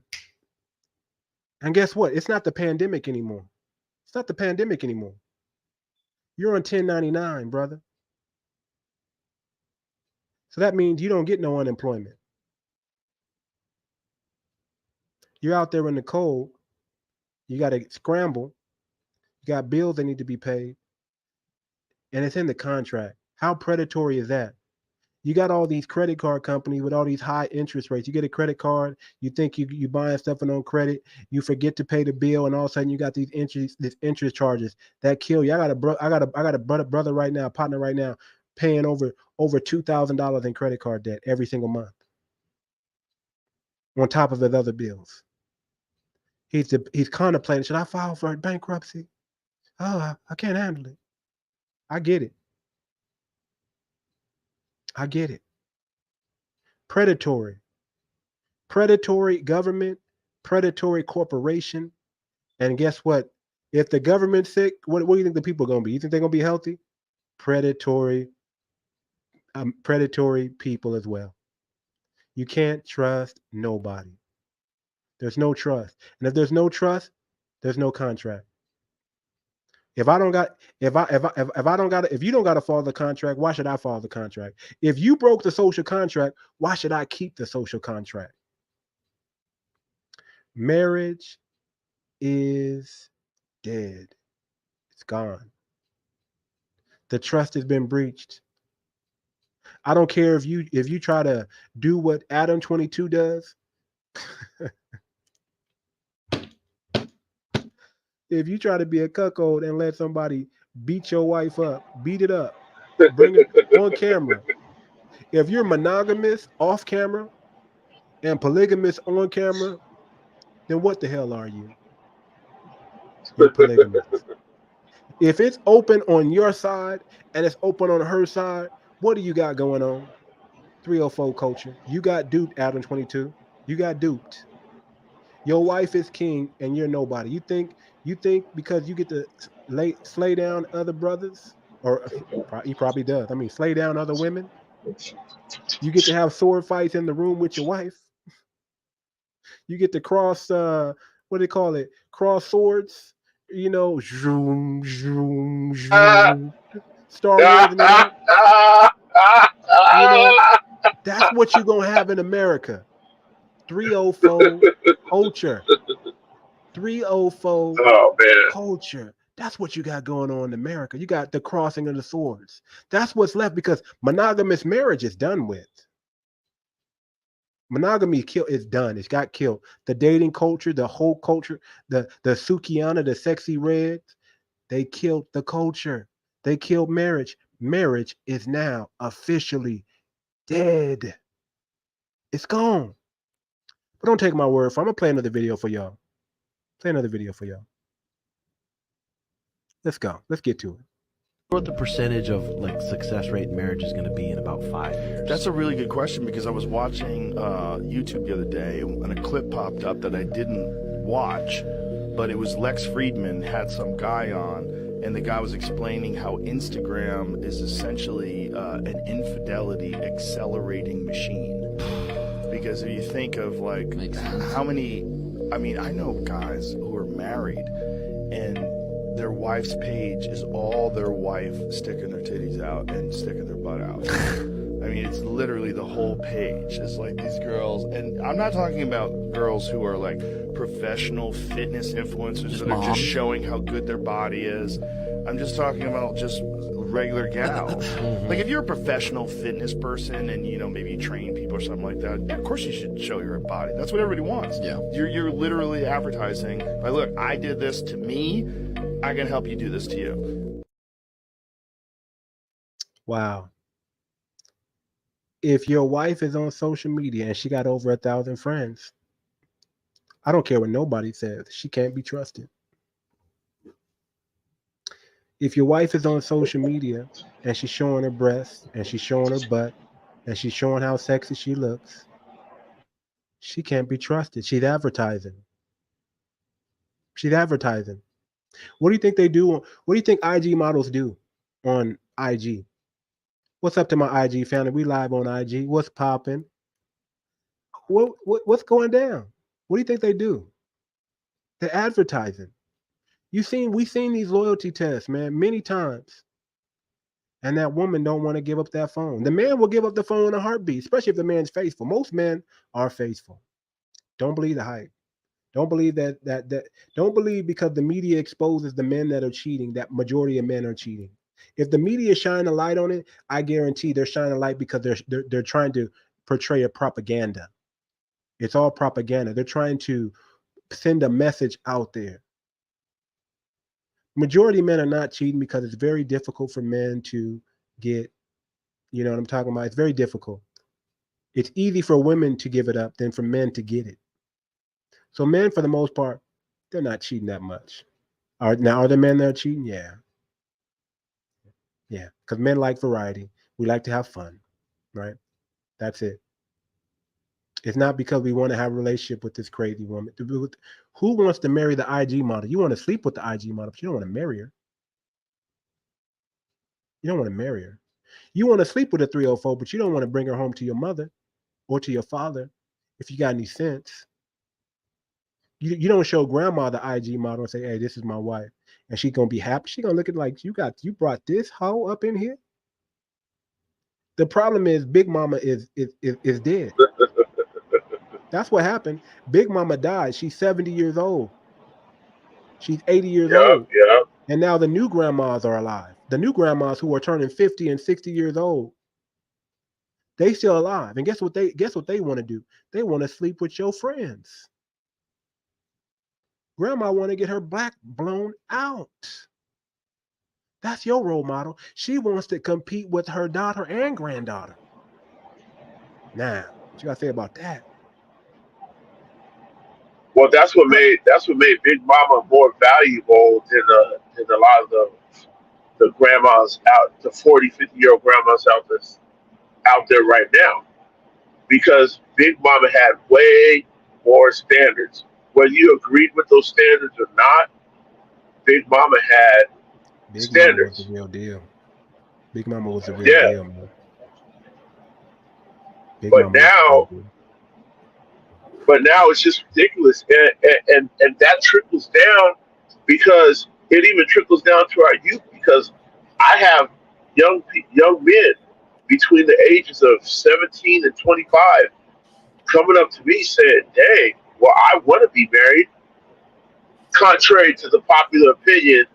And guess what? It's not the pandemic anymore. It's not the pandemic anymore. You're on 1099, brother. So that means you don't get no unemployment. You're out there in the cold. You got to scramble. You got bills that need to be paid. And it's in the contract. How predatory is that? You got all these credit card companies with all these high interest rates. You get a credit card, you think you buying stuff on credit, you forget to pay the bill, and all of a sudden you got these interest charges that kill you. I got a brother right now, partner right now, paying over $2,000 in credit card debt every single month, on top of his other bills. He's contemplating, should I file for bankruptcy? Oh, I can't handle it. I get it. I get it. Predatory government, predatory corporation. And guess what? If the government's sick, what do you think the people are going to be? You think they're going to be healthy? Predatory people as well. You can't trust nobody. There's no trust. And if there's no trust, there's no contract. If you don't got to follow the contract, why should I follow the contract? If you broke the social contract, why should I keep the social contract? Marriage is dead. It's gone. The trust has been breached. I don't care if you try to do what Adam 22 does. If you try to be a cuckold and let somebody beat your wife up, beat it up, bring it on camera. If you're monogamous off camera and polygamous on camera, then what the hell are you? You're polygamous. If it's open on your side and it's open on her side, what do you got going on? 304 culture. You got duped, Adam 22. You got duped. Your wife is king and you're nobody. You think because you get to slay down other brothers, or he probably does. I mean, slay down other women. You get to have sword fights in the room with your wife. You get to cross, what do they call it? Cross swords. You know, zoom, zoom, zoom. Star Wars and that. You know, that's what you're gonna have in America. 304 culture. 304 culture. That's what you got going on in America. You got the crossing of the swords. That's what's left, because monogamous marriage is done with. Monogamy is done. It's got killed. The dating culture, the whole culture, the Sukiana, the sexy reds, they killed the culture. They killed marriage. Marriage is now officially dead. It's gone. But don't take my word for it. I'm going to play another video for y'all. Let's go. Let's get to it. What the percentage of like success rate in marriage is going to be in about 5 years? That's a really good question, because I was watching YouTube the other day and a clip popped up that I didn't watch, but it was Lex Friedman had some guy on, and the guy was explaining how Instagram is essentially an infidelity accelerating machine. Because if you think of like how many, I mean, I know guys who are married and their wife's page is all their wife sticking their titties out and sticking their butt out. I mean, it's literally the whole page. It's like these girls, and I'm not talking about girls who are like professional fitness influencers that are just showing how good their body is. I'm just talking about just regular gals. Like if you're a professional fitness person and you know maybe you train people or something like that, yeah, of course you should show your body. That's what everybody wants. Yeah, you're literally advertising. Like, look, I did this to me. I can help you do this to you. Wow. If your wife is on social media and she got over 1,000 friends, I don't care what nobody says, she can't be trusted. If your wife is on social media and she's showing her breasts and she's showing her butt and she's showing how sexy she looks, she can't be trusted. She's advertising. She's advertising. What do you think they do? What do you think IG models do on IG? What's up to my IG family? We live on IG. What's popping? What's going down? What do you think they do? They're advertising. We've seen these loyalty tests, man, many times. And that woman don't want to give up that phone. The man will give up the phone in a heartbeat, especially if the man's faithful. Most men are faithful. Don't believe the hype. Don't believe that don't believe because the media exposes the men that are cheating, that majority of men are cheating. If the media shine a light on it, I guarantee they're shining a light because they're trying to portray a propaganda. It's all propaganda. They're trying to send a message out there. Majority of men are not cheating because it's very difficult for men to get You know what I'm talking about? It's very difficult. It's easy for women to give it up than for men to get it. So men, for the most part, they're not cheating that much. Are the men that are cheating? Yeah. Yeah. Because men like variety. We like to have fun, right? That's it. It's not because we want to have a relationship with this crazy woman. Who wants to marry the IG model? You want to sleep with the IG model, but you don't want to marry her. You don't want to marry her. You want to sleep with a 304, but you don't want to bring her home to your mother or to your father if you got any sense. You don't show grandma the IG model and say, hey, this is my wife. And she's going to be happy. She's going to look at it like, you brought this hoe up in here? The problem is Big Mama is dead. That's what happened. Big Mama died. She's 70 years old. She's 80 years old. Yeah. And now the new grandmas are alive. The new grandmas who are turning 50 and 60 years old, they still alive. And guess what they want to do? They want to sleep with your friends. Grandma want to get her back blown out. That's your role model. She wants to compete with her daughter and granddaughter. Now, what you gotta say about that? Well, that's what made Big Mama more valuable than a lot of the grandmas out, the 40, 50-year-old grandmas out there right now. Because Big Mama had way more standards. Whether you agreed with those standards or not, Big Mama had standards. Mama was the real deal. Big Mama was the real deal, man. But now it's just ridiculous, and that trickles down because it even trickles down to our youth. Because I have young men between the ages of 17 and 25 coming up to me saying, "Dang, well, I want to be married." Contrary to the popular opinion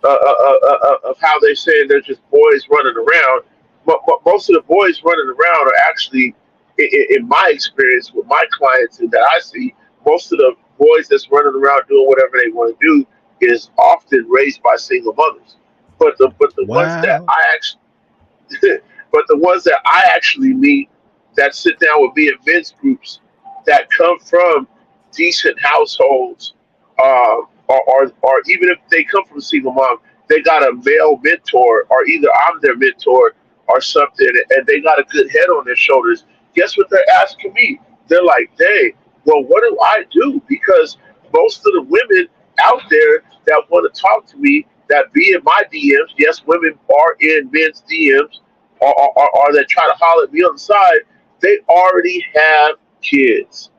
of how they say they're just boys running around, but most of the boys running around are actually, in my experience with my clients and that I see, most of the boys that's running around doing whatever they want to do is often raised by single mothers. But the ones that I actually but the ones that I actually meet that sit down with me in men's groups that come from decent households, or even if they come from a single mom, they got a male mentor, or either I'm their mentor or something, and they got a good head on their shoulders. Guess what they're asking me? They're like, "Dang, well, what do I do?" Because most of the women out there that want to talk to me, that be in my DMs, yes, women are in men's DMs, or that try to holler at me on the side, they already have kids,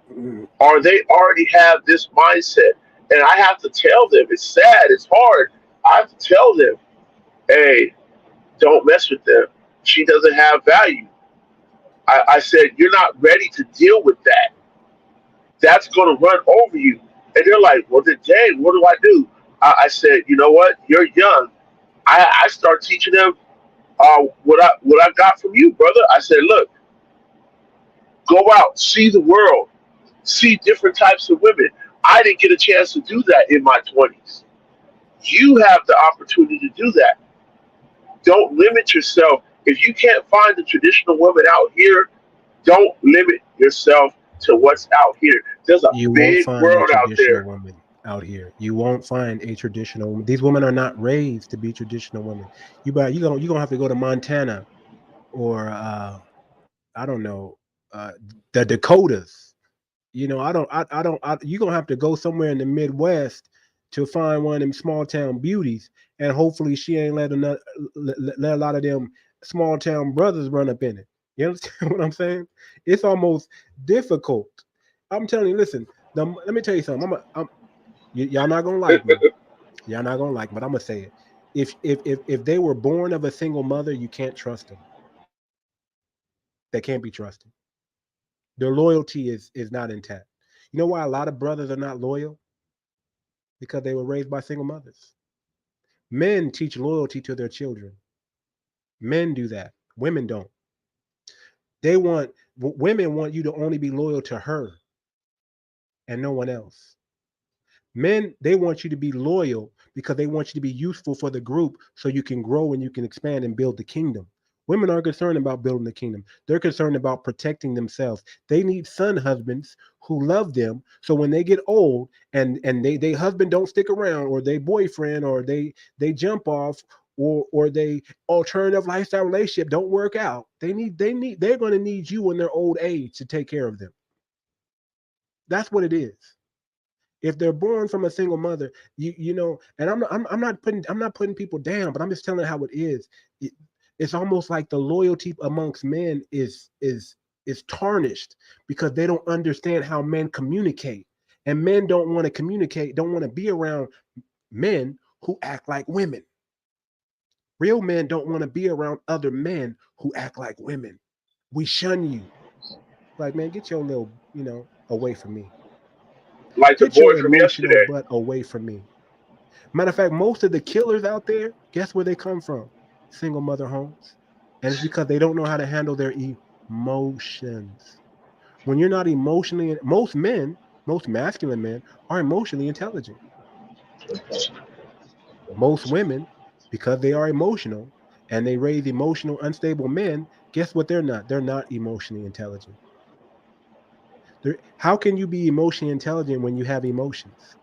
or they already have this mindset. And I have to tell them, it's sad, it's hard. I have to tell them, hey, don't mess with them. She doesn't have value. I said, you're not ready to deal with that. That's going to run over you. And they're like, well, then, dang, what do I do? I said, you know what? You're young. I start teaching them what I got from you, brother. I said, look, go out, see the world, see different types of women. I didn't get a chance to do that in my 20s. You have the opportunity to do that. Don't limit yourself. If you can't find the traditional woman out here, don't limit yourself to what's out here. There's a big world out there. Woman out here. You won't find a traditional woman. These women are not raised to be traditional women. You're gonna have to go to Montana or I don't know, the Dakotas. You know, you're gonna have to go somewhere in the Midwest to find one of them small town beauties, and hopefully she ain't let a lot of them small town brothers run up in it. You understand what I'm saying? It's almost difficult. I'm telling you, listen, let me tell you something. Y'all not gonna like me. Y'all not gonna like me, but I'm gonna say it. If they were born of a single mother, you can't trust them. They can't be trusted. Their loyalty is not intact. You know why a lot of brothers are not loyal? Because they were raised by single mothers. Men teach loyalty to their children. Men do that. Women don't. Women want you to only be loyal to her and no one else. Men, they want you to be loyal because they want you to be useful for the group so you can grow and you can expand and build the kingdom. Women aren't concerned about building the kingdom. They're concerned about protecting themselves. They need son husbands who love them. So when they get old and they husband don't stick around, or they boyfriend, or they jump off, or they alternative lifestyle relationship don't work out, they're going to need you in their old age to take care of them. That's what it is. If they're born from a single mother, you know, and I'm not putting people down, but I'm just telling how it is. It's almost like the loyalty amongst men is tarnished because they don't understand how men communicate, and men don't want to communicate, don't want to be around men who act like women. Real men don't want to be around other men who act like women. We shun you. Like, man, get your little, you know, away from me. Like Get the boy your from emotional yesterday. butt away from me. Matter of fact, most of the killers out there, guess where they come from? Single mother homes. And it's because they don't know how to handle their emotions. When you're not emotionally, most masculine men are emotionally intelligent. Most women, because they are emotional and they raise emotional, unstable men, guess what they're not? They're not emotionally intelligent. How can you be emotionally intelligent when you have emotions?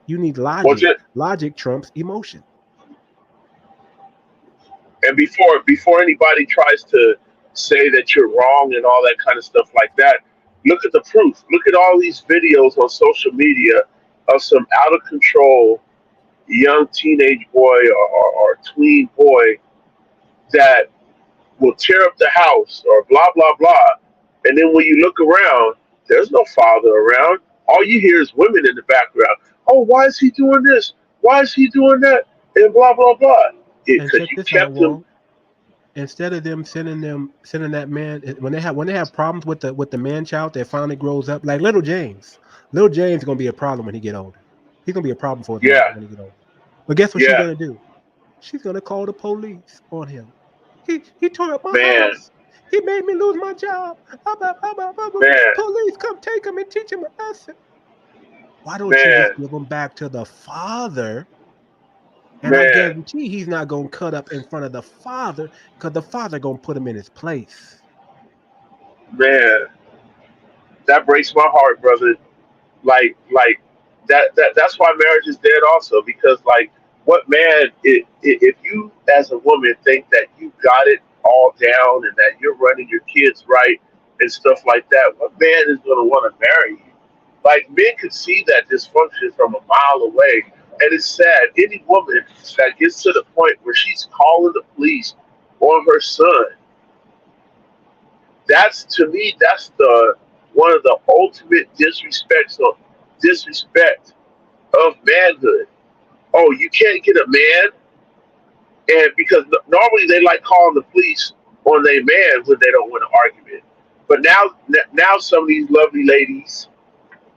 You need logic. Logic trumps emotion. And before anybody tries to say that you're wrong and all that kind of stuff like that, look at the proof. Look at all these videos on social media of some out of control young teenage boy or tween boy that will tear up the house or blah blah blah. And then when you look around, there's no father around. All you hear is women in the background. Oh, why is he doing this? Why is he doing that? And blah blah blah. And Because check you this out, kept him. Walt. Instead of them sending that man, when they have problems with the man child that finally grows up, like little James. Little James is gonna be a problem when he get older. He's gonna be a problem for his mom Yeah, when he get older. But guess what she's yeah, gonna do? She's gonna call the police on him. He tore up my man, house. He made me lose my job. man, Police, come take him and teach him a lesson. Why don't you man, just give him back to the father? And I man, guarantee he's not going to cut up in front of the father, because the father going to put him in his place. man. That breaks my heart, brother. Like that's why marriage is dead also, because like what man, if you as a woman think that you got it all down and that you're running your kids right and stuff like that, what man is going to want to marry you? Like, men can see that dysfunction from a mile away, and it's sad. Any woman that gets to the point where she's calling the police on her son, that's, to me, that's the one of the ultimate disrespect of manhood. Oh, you can't get a man, and because normally they like calling the police on their man when they don't win an argument. But now some of these lovely ladies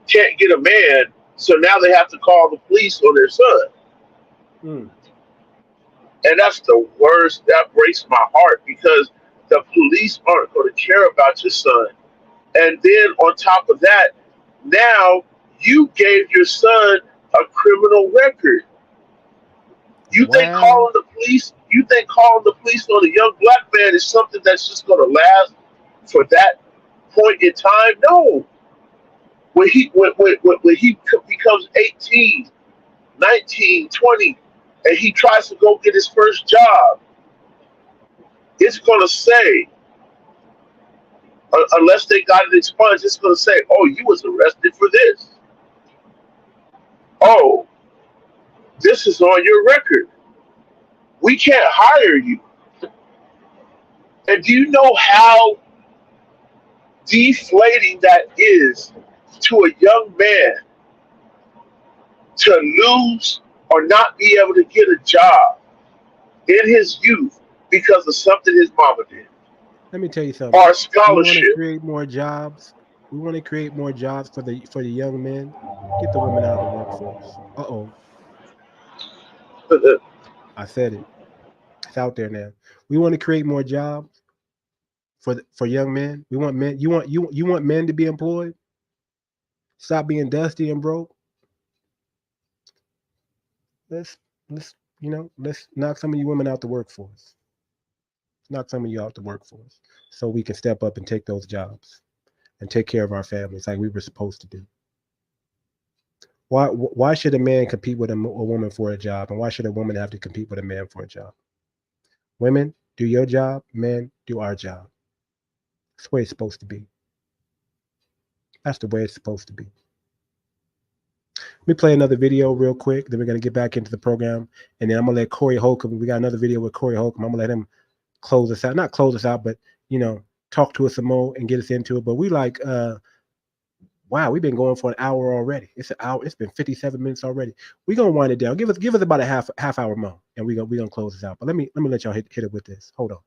can't get a man, so now they have to call the police on their son. Mm. And that's the worst. That breaks my heart, because the police aren't going to care about your son. And then on top of that, now you gave your son a criminal record. You think Wow. calling the police on a young black man is something that's just going to last for that point in time? No. When he becomes 18, 19, 20, and he tries to go get his first job, it's going to say, unless they got it expunged, it's going to say, oh, you was arrested for this. Oh, this is on your record. We can't hire you. And do you know how deflating that is to a young man to lose or not be able to get a job in his youth because of something his mama did? Let me tell you something. Or a We want to scholarship. create more jobs. We want to create more jobs for the young men. Get the women out of the workforce. Uh-oh. I said it. It's out there now. We want to create more jobs for young men. We want men. You want men to be employed. Stop being dusty and broke. Let's let's knock some of you women out the workforce. It's not some of you out the workforce. So we can step up and take those jobs and take care of our families like we were supposed to do. Why should a man compete with a woman for a job? And why should a woman have to compete with a man for a job? Women, do your job. Men, do our job. That's the way it's supposed to be. That's the way it's supposed to be. Let me play another video real quick. Then we're going to get back into the program. And then I'm going to let Corey Holcomb. We got another video with Corey Holcomb. I'm going to let him close us out. Not close us out, but, talk to us some more and get us into it. But we wow, we've been going for an hour already. It's an hour. It's been 57 minutes already. We're going to wind it down. Give us about a half hour more, and we're going to close this out. But let me let y'all hit it with this. Hold on.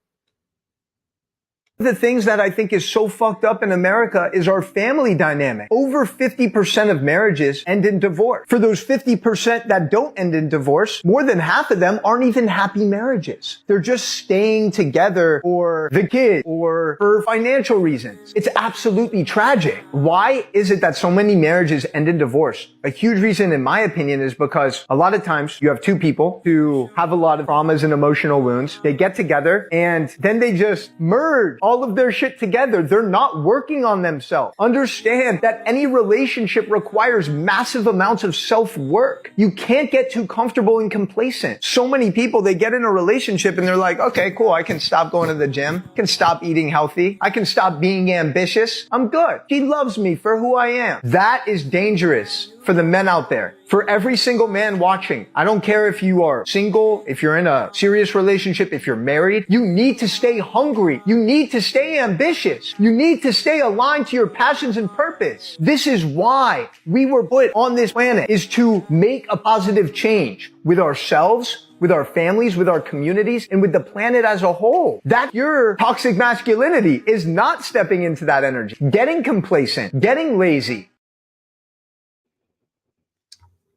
The things that I think is so fucked up in America is our family dynamic. Over 50% of marriages end in divorce. For those 50% that don't end in divorce, more than half of them aren't even happy marriages. They're just staying together for the kid or for financial reasons. It's absolutely tragic. Why is it that so many marriages end in divorce? A huge reason, in my opinion, is because a lot of times you have two people who have a lot of traumas and emotional wounds. They get together and then they just merge all of their shit together. They're not working on themselves. Understand that any relationship requires massive amounts of self-work. You can't get too comfortable and complacent. So many people, they get in a relationship and they're like, okay, cool. I can stop going to the gym. I can stop eating healthy. I can stop being ambitious. I'm good. She loves me for who I am. That is dangerous for the men out there. For every single man watching, I don't care if you are single, if you're in a serious relationship, if you're married, you need to stay hungry. You need to stay ambitious. You need to stay aligned to your passions and purpose. This is why we were put on this planet, is to make a positive change with ourselves, with our families, with our communities, and with the planet as a whole. That your toxic masculinity is not stepping into that energy, getting complacent, getting lazy.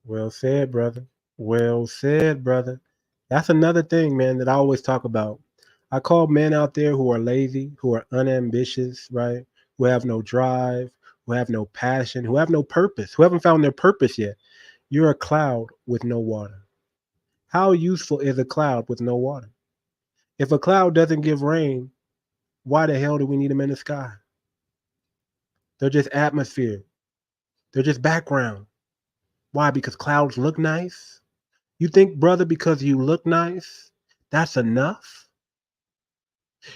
Well said, brother. Well said, brother. That's another thing, man, that I always talk about. I call men out there who are lazy, who are unambitious, right? Who have no drive, who have no passion, who have no purpose, who haven't found their purpose yet. You're a cloud with no water. How useful is a cloud with no water? If a cloud doesn't give rain, why the hell do we need them in the sky? They're just atmosphere. They're just background. Why? Because clouds look nice? You think, brother, because you look nice, that's enough?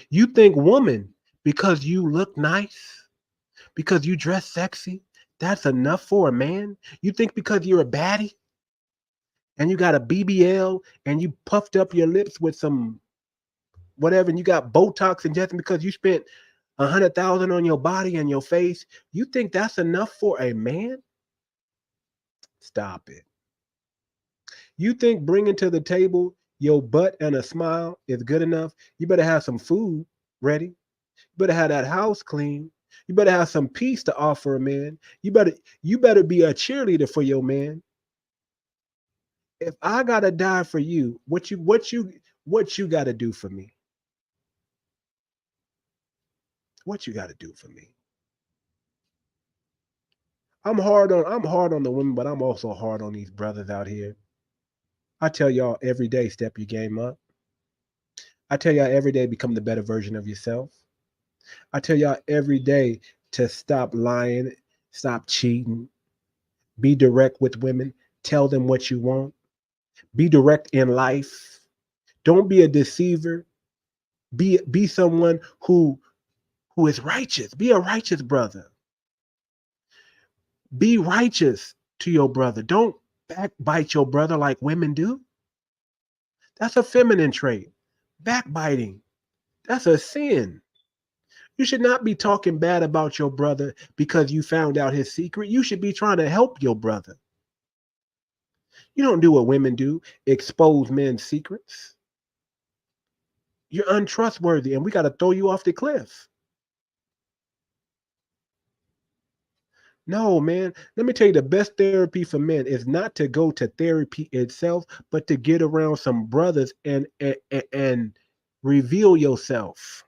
You think, woman, because you look nice, because you dress sexy, that's enough for a man? You think because you're a baddie and you got a BBL and you puffed up your lips with some whatever and you got Botox and just because you spent $100,000 on your body and your face, you think that's enough for a man? Stop it. You think bringing to the table your butt and a smile is good enough? You better have some food ready. You better have that house clean. You better have some peace to offer a man. You better be a cheerleader for your man. If I gotta die for you, what you gotta do for me? What you gotta do for me? I'm hard on the women, but I'm also hard on these brothers out here. I tell y'all every day, step your game up. I tell y'all every day, become the better version of yourself. I tell y'all every day to stop lying, stop cheating, be direct with women, tell them what you want, be direct in life. Don't be a deceiver. Be someone who is righteous. Be a righteous brother. Be righteous to your brother. Don't backbite your brother like women do. That's a feminine trait. Backbiting. That's a sin. You should not be talking bad about your brother because you found out his secret. You should be trying to help your brother. You don't do what women do, expose men's secrets. You're untrustworthy and we got to throw you off the cliff. No, man. Let me tell you, the best therapy for men is not to go to therapy itself, but to get around some brothers and reveal yourself.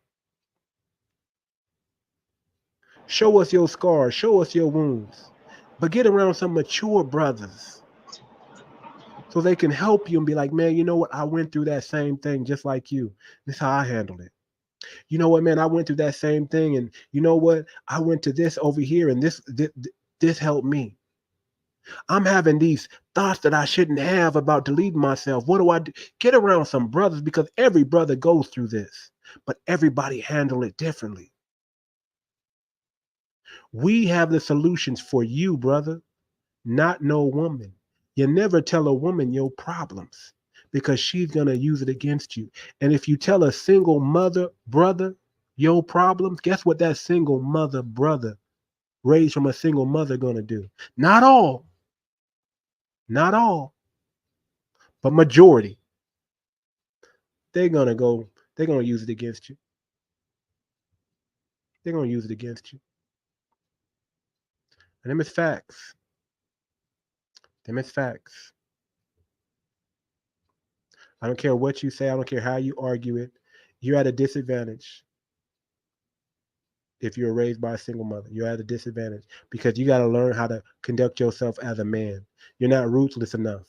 Show us your scars. Show us your wounds. But get around some mature brothers so they can help you and be like, man, you know what? I went through that same thing just like you. This is how I handled it. You know what, man? I went through that same thing, and you know what? I went to this over here, and this helped me. I'm having these thoughts that I shouldn't have about deleting myself. What do I do? Get around some brothers, because every brother goes through this, but everybody handle it differently. We have the solutions for you, brother, not no woman. You never tell a woman your problems, because she's going to use it against you. And if you tell a single mother, brother, your problems, guess what that single mother, brother, raised from a single mother going to do? Not all, but majority. They're going to use it against you. They're going to use it against you. And them is facts. Them is facts. I don't care what you say. I don't care how you argue it. You're at a disadvantage. If you're raised by a single mother, you're at a disadvantage, because you got to learn how to conduct yourself as a man. You're not ruthless enough.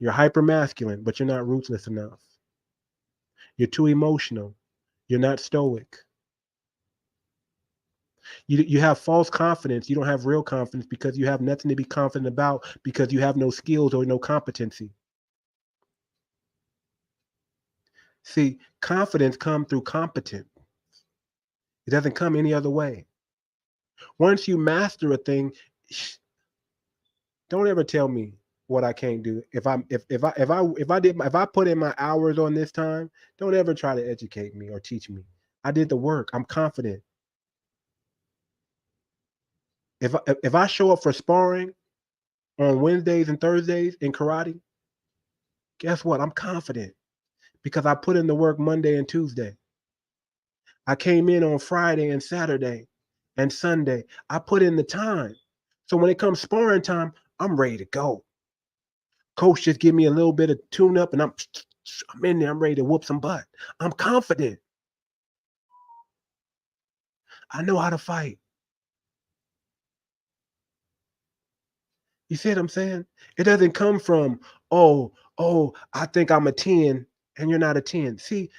You're hyper masculine, but you're not ruthless enough. You're too emotional. You're not stoic. You have false confidence. You don't have real confidence, because you have nothing to be confident about, because you have no skills or no competency. See, confidence comes through competence. It doesn't come any other way. Once you master a thing, don't ever tell me what I can't do. If I put in my hours on this time, don't ever try to educate me or teach me. I did the work. I'm confident. If I show up for sparring on Wednesdays and Thursdays in karate, guess what? I'm confident, because I put in the work Monday and Tuesday. I came in on Friday and Saturday and Sunday. I put in the time. So when it comes sparring time, I'm ready to go. Coach just give me a little bit of tune up, and I'm in there. I'm ready to whoop some butt. I'm confident. I know how to fight. You see what I'm saying? It doesn't come from, oh, I think I'm a 10 and you're not a 10. See,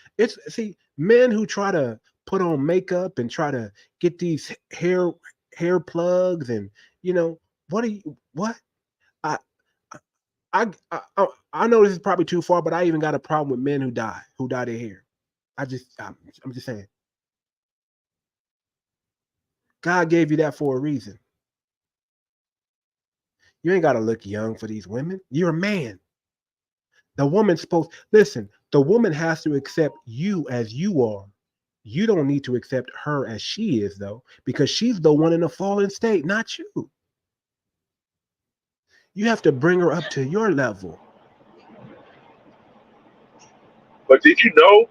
men who try to put on makeup and try to get these hair plugs, and what? I know this is probably too far, but I even got a problem with men who dye their hair. I'm just saying. God gave you that for a reason. You ain't got to look young for these women. You're a man. The woman's listen, the woman has to accept you as you are. You don't need to accept her as she is, though, because she's the one in a fallen state, not you. You have to bring her up to your level. But did you know,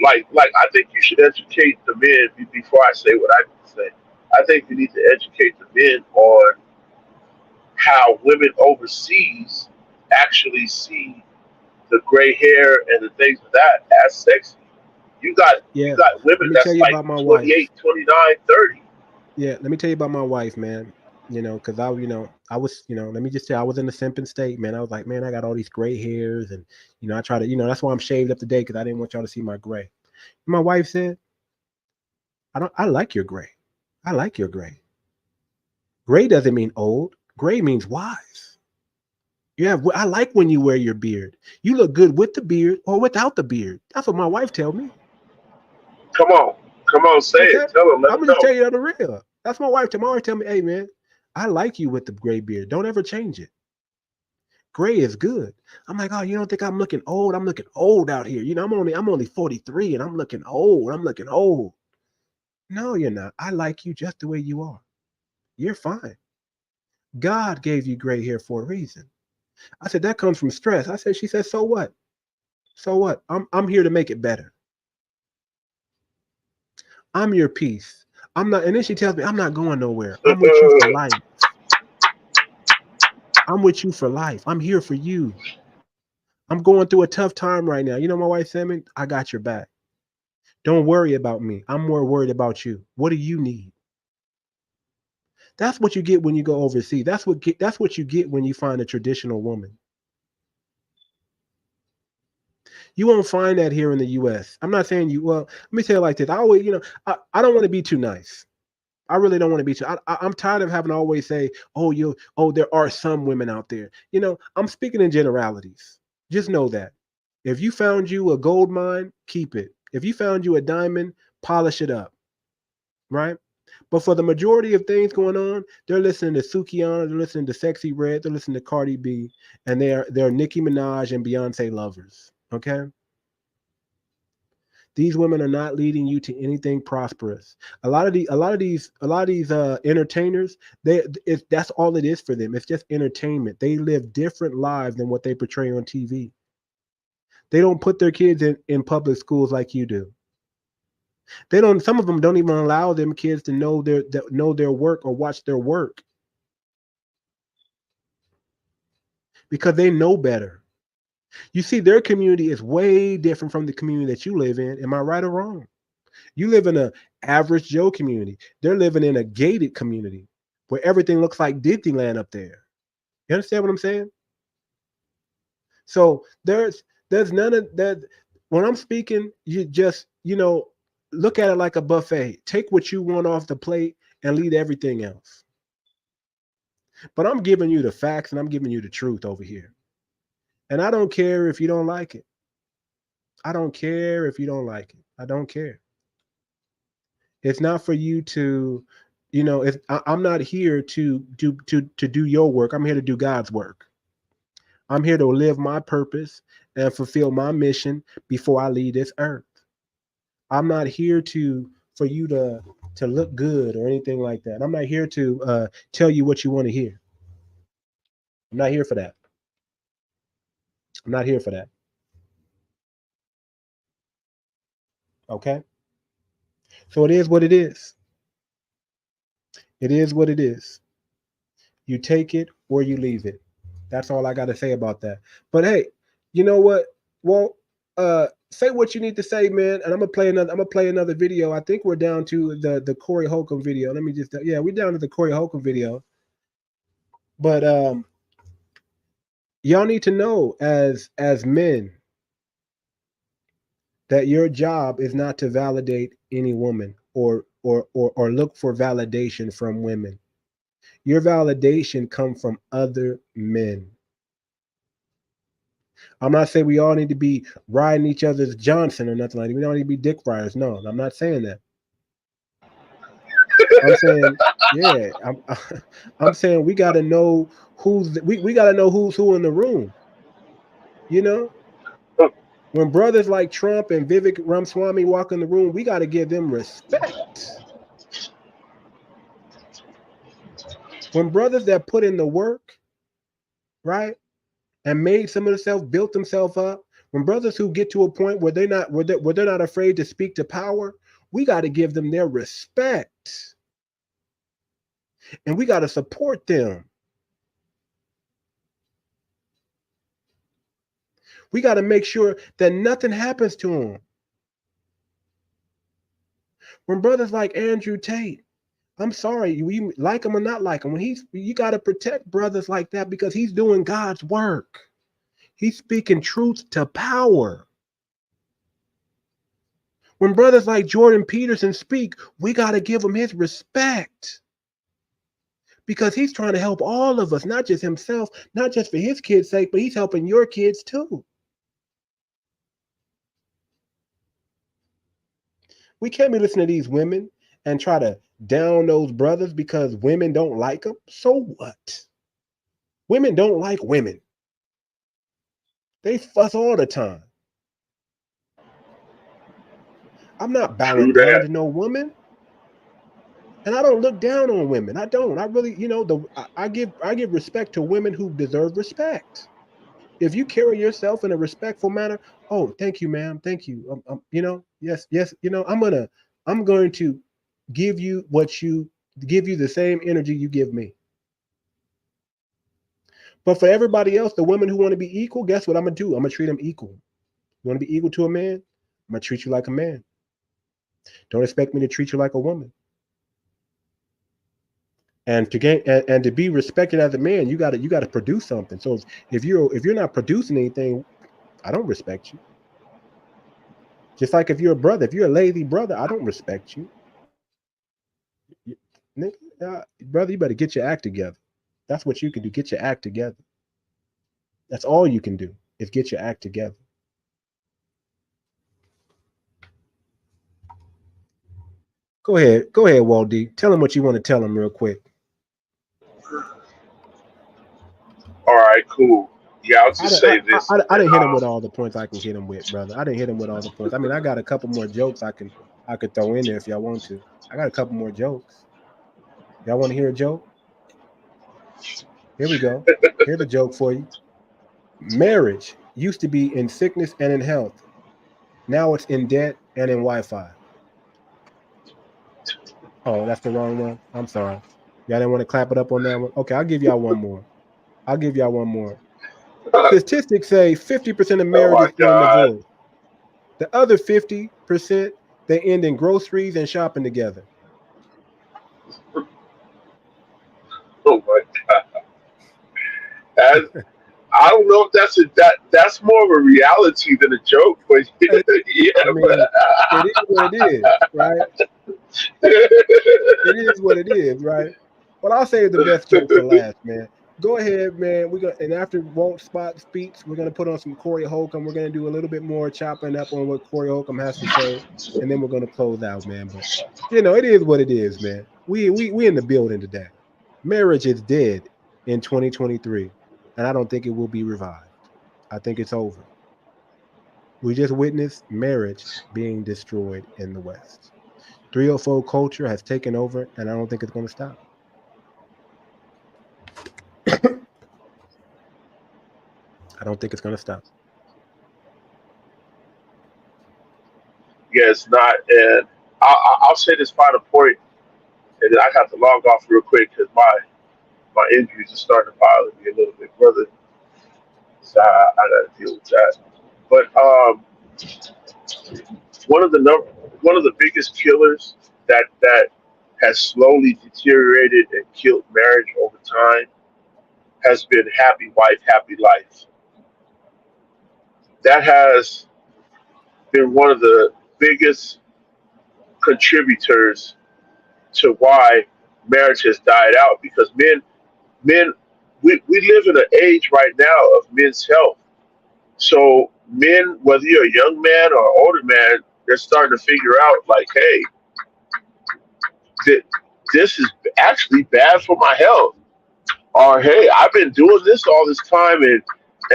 like I think you should educate the men before I say what I need to say. I think you need to educate the men on how women overseas actually see the gray hair and the things of that as sexy. You got women that's like 28, 29, 30. Yeah, let me tell you about my wife, man. Because I was, let me just say, I was in the simping state, man. I was like, man, I got all these gray hairs, and I try to, that's why I'm shaved up today, because I didn't want y'all to see my gray. My wife said, I like your gray. I like your gray. Gray doesn't mean old. Gray means wise. I like when you wear your beard. You look good with the beard or without the beard. That's what my wife told me. Come on, say it. Tell them. I'm gonna just tell you the real. That's my wife. My wife tell me, hey man, I like you with the gray beard. Don't ever change it. Gray is good. I'm like, oh, you don't think I'm looking old? I'm looking old out here. I'm only 43 and I'm looking old. No, you're not. I like you just the way you are. You're fine. God gave you gray hair for a reason. I said, that comes from stress. She said, so what? So what? I'm here to make it better. I'm your peace. I'm not, and then she tells me, I'm not going nowhere. I'm with you for life. I'm with you for life. I'm here for you. I'm going through a tough time right now. My wife said, man, I got your back. Don't worry about me. I'm more worried about you. What do you need? That's what you get when you go overseas. That's what you get when you find a traditional woman. You won't find that here in the U.S. I'm not saying you. Well, let me say it like this. I always, I don't want to be too nice. I really don't want to be too. I'm tired of having to always say, oh, there are some women out there. I'm speaking in generalities. Just know that. If you found you a gold mine, keep it. If you found you a diamond, polish it up. Right? But for the majority of things going on, they're listening to Sukihana, they're listening to Sexy Red, they're listening to Cardi B, and they're Nicki Minaj and Beyonce lovers. Okay? These women are not leading you to anything prosperous. A lot of these entertainers, that's all it is for them. It's just entertainment. They live different lives than what they portray on TV. They don't put their kids in public schools like you do. Some of them don't even allow them kids to know their work or watch their work. Because they know better. You see, their community is way different from the community that you live in. Am I right or wrong? You live in an average Joe community. They're living in a gated community where everything looks like Disneyland up there. You understand what I'm saying? So there's none of that. When I'm speaking, you just, look at it like a buffet. Take what you want off the plate and leave everything else. But I'm giving you the facts and I'm giving you the truth over here. And I don't care if you don't like it. I don't care if you don't like it. I don't care. It's not for you to, I'm not here to do your work. I'm here to do God's work. I'm here to live my purpose and fulfill my mission before I leave this earth. I'm not here for you to look good or anything like that. I'm not here to tell you what you want to hear. I'm not here for that. I'm not here for that. Okay? So it is what it is. It is what it is. You take it or you leave it. That's all I got to say about that. But hey, you know what? Well, say what you need to say, man. And I'm gonna play another video. I think we're down to the Corey Holcomb video. Let me just we're down to the Corey Holcomb video. But y'all need to know as men that your job is not to validate any woman or look for validation from women. Your validation comes from other men. I'm not saying we all need to be riding each other's Johnson or nothing like that. We don't need to be dick riders. No, I'm not saying that. I'm saying, I'm saying we got to know we got to know who's who in the room. When brothers like Trump and Vivek Ramaswamy walk in the room, we got to give them respect. When brothers that put in the work, right, and made some of themselves, built themselves up, when brothers who get to a point where they're not afraid to speak to power, we got to give them their respect. And we got to support them. We got to make sure that nothing happens to them. When brothers like Andrew Tate, I'm sorry, you like him or not like him, you got to protect brothers like that because he's doing God's work. He's speaking truth to power. When brothers like Jordan Peterson speak, we got to give him his respect. Because he's trying to help all of us, not just himself, not just for his kids' sake, but he's helping your kids too. We can't be listening to these women and try to down those brothers because women don't like them. So what? Women don't like women. They fuss all the time. I'm not bowing down to no woman. And I don't look down on women. I don't. I really, I give respect to women who deserve respect. If you carry yourself in a respectful manner, oh, thank you, ma'am. Thank you. Yes. I'm going to give you the same energy you give me. But for everybody else, the women who want to be equal, guess what I'm going to do? I'm going to treat them equal. You want to be equal to a man? I'm going to treat you like a man. Don't expect me to treat you like a woman. And to be respected as a man, you got to produce something. So if you're not producing anything, I don't respect you. Just like if you're a brother, if you're a lazy brother, I don't respect you. Brother, you better get your act together. That's what you can do. Get your act together. That's all you can do is get your act together. Go ahead, Waldy. Tell him what you want to tell him real quick. All right, cool. Yeah, I'll just say this. I didn't hit him with all the points I can hit him with, brother. I didn't hit him with all the points. I mean, I got a couple more jokes I could throw in there if y'all want to. I got a couple more jokes. Y'all want to hear a joke? Here we go. Here's a joke for you. Marriage used to be in sickness and in health. Now it's in debt and in Wi-Fi. Oh, that's the wrong one. I'm sorry. Y'all didn't want to clap it up on that one? Okay, I'll give y'all one more. Statistics say 50% of marriages end in divorce. The other 50%, they end in groceries and shopping together. Oh my God. I don't know if that's more of a reality than a joke, but yeah. I mean, it is what it is, right? It is what it is, right? But I'll save the best joke for last, man. Go ahead, man. And after Walt Spot speaks, we're gonna put on some Corey Holcomb. We're gonna do a little bit more chopping up on what Corey Holcomb has to say, and then we're gonna close out, man. But it is what it is, man. We in the building today. Marriage is dead in 2023, and I don't think it will be revived. I think it's over. We just witnessed marriage being destroyed in the West. 304 culture has taken over, and I don't think it's going to stop. I don't think it's going to stop. Yeah, it's not. And I'll say this final point, and then I have to log off real quick because my injuries are starting to bother me a little bit, brother. So I got to deal with that. But one of the biggest killers that has slowly deteriorated and killed marriage over time has been happy wife, happy life. That has been one of the biggest contributors to why marriage has died out, because men we live in an age right now of men's health. So men, whether you're a young man or older man, they're starting to figure out like, hey, this is actually bad for my health. Or hey, I've been doing this all this time and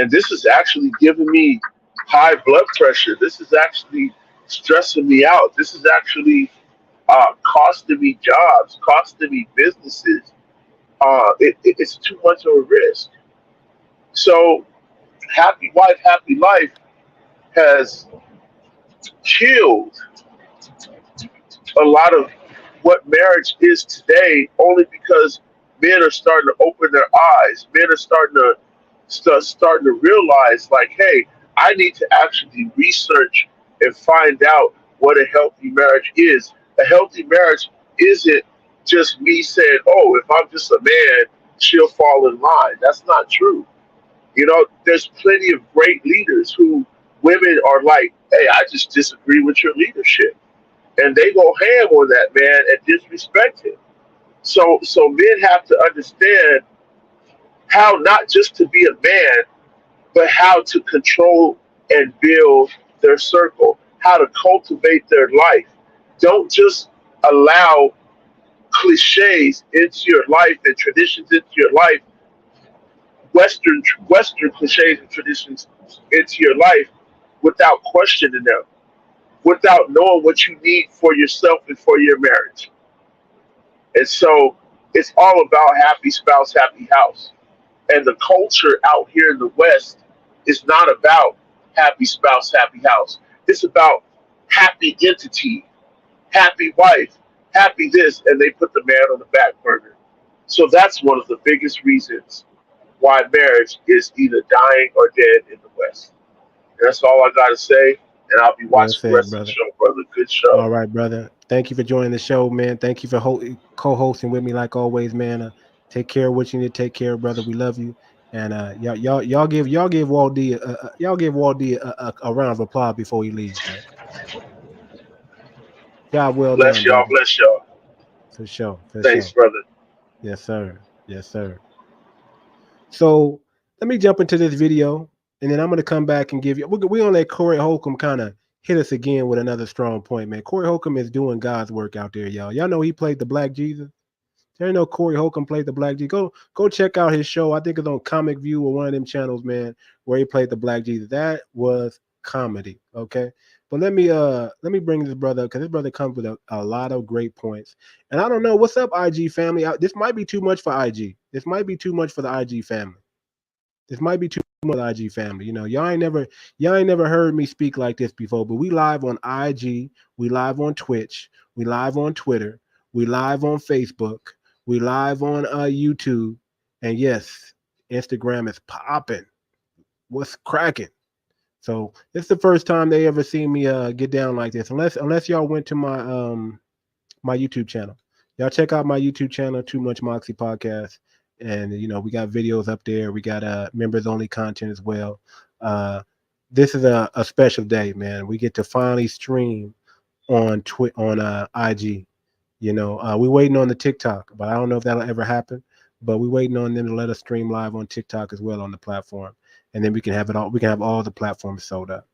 this is actually giving me high blood pressure. This is actually stressing me out. This is actually costing me jobs, costing me businesses. It's too much of a risk. So happy wife, happy life has killed a lot of what marriage is today, only because men are starting to open their eyes. Men are starting to realize, like, hey, I need to actually research and find out what a healthy marriage is. A healthy marriage isn't just me saying, oh, if I'm just a man, she'll fall in line. That's not true. There's plenty of great leaders who women are like, hey, I just disagree with your leadership. And they go ham on that man and disrespect him. So men have to understand how not just to be a man, but how to control and build their circle, how to cultivate their life. Don't just allow cliches into your life and traditions into your life, Western cliches and traditions into your life without questioning them, without knowing what you need for yourself and for your marriage. And so it's all about happy spouse, happy house. And the culture out here in the West is not about happy spouse, happy house. It's about happy entity, happy wife, happy this, and they put the man on the back burner. So that's one of the biggest reasons why marriage is either dying or dead in the West. And that's all I got to say. And I'll be watching the rest of the show, brother. Good show. All right, brother. Thank you for joining the show, man. Thank you for co-hosting with me like always, man. Take care of what you need to take care of, brother. We love you. And y'all give Walt D a round of applause before he leaves, man. Job well Bless done, y'all. brother. Bless y'all. For sure. For Thanks, sure. brother. Yes, sir. Yes, sir. So let me jump into this video, and then I'm going to come back and give you. We're going to let Corey Holcomb kind of hit us again with another strong point, man. Corey Holcomb is doing God's work out there, y'all. Y'all know he played the Black Jesus. There know Corey Holcomb played the Black Jesus. Go check out his show. I think it's on Comic View or one of them channels, man, where he played the Black Jesus. That was comedy, okay? But let me bring this brother up because this brother comes with a lot of great points. And I don't know what's up, IG family. This might be too much for IG. This might be too much for the IG family. This might be too much for the IG family. You know, y'all ain't never heard me speak like this before. But we live on IG, we live on Twitch, we live on Twitter, we live on Facebook, we live on YouTube, and yes, Instagram is popping. What's cracking? So it's the first time they ever seen me get down like this. Unless y'all went to my my YouTube channel. Y'all check out my YouTube channel, Too Much Moxie Podcast. And you know, we got videos up there. We got members only content as well. This is a special day, man. We get to finally stream on IG. You know, we're waiting on the TikTok, but I don't know if that'll ever happen. But we're waiting on them to let us stream live on TikTok as well on the platform. And then we can have it all. We can have all the platforms sold up.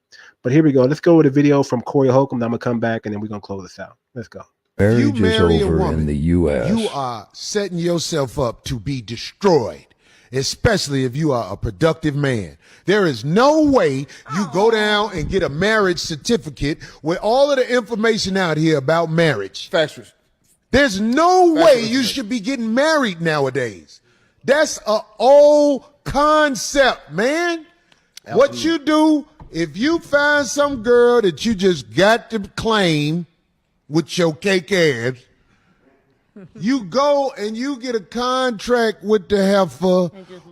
But here we go. Let's go with a video from Corey Holcomb. I'm gonna come back and then we're gonna close this out. Let's go. Marriage is over in the U.S. You are setting yourself up to be destroyed, especially if you are a productive man. There is no way you go down and get a marriage certificate with all of the information out here about marriage. Facts. There's no way you should be getting married nowadays. That's an old concept, man. Absolutely. What you do, if you find some girl that you just got to claim with your cake ass, you go and you get a contract with the heifer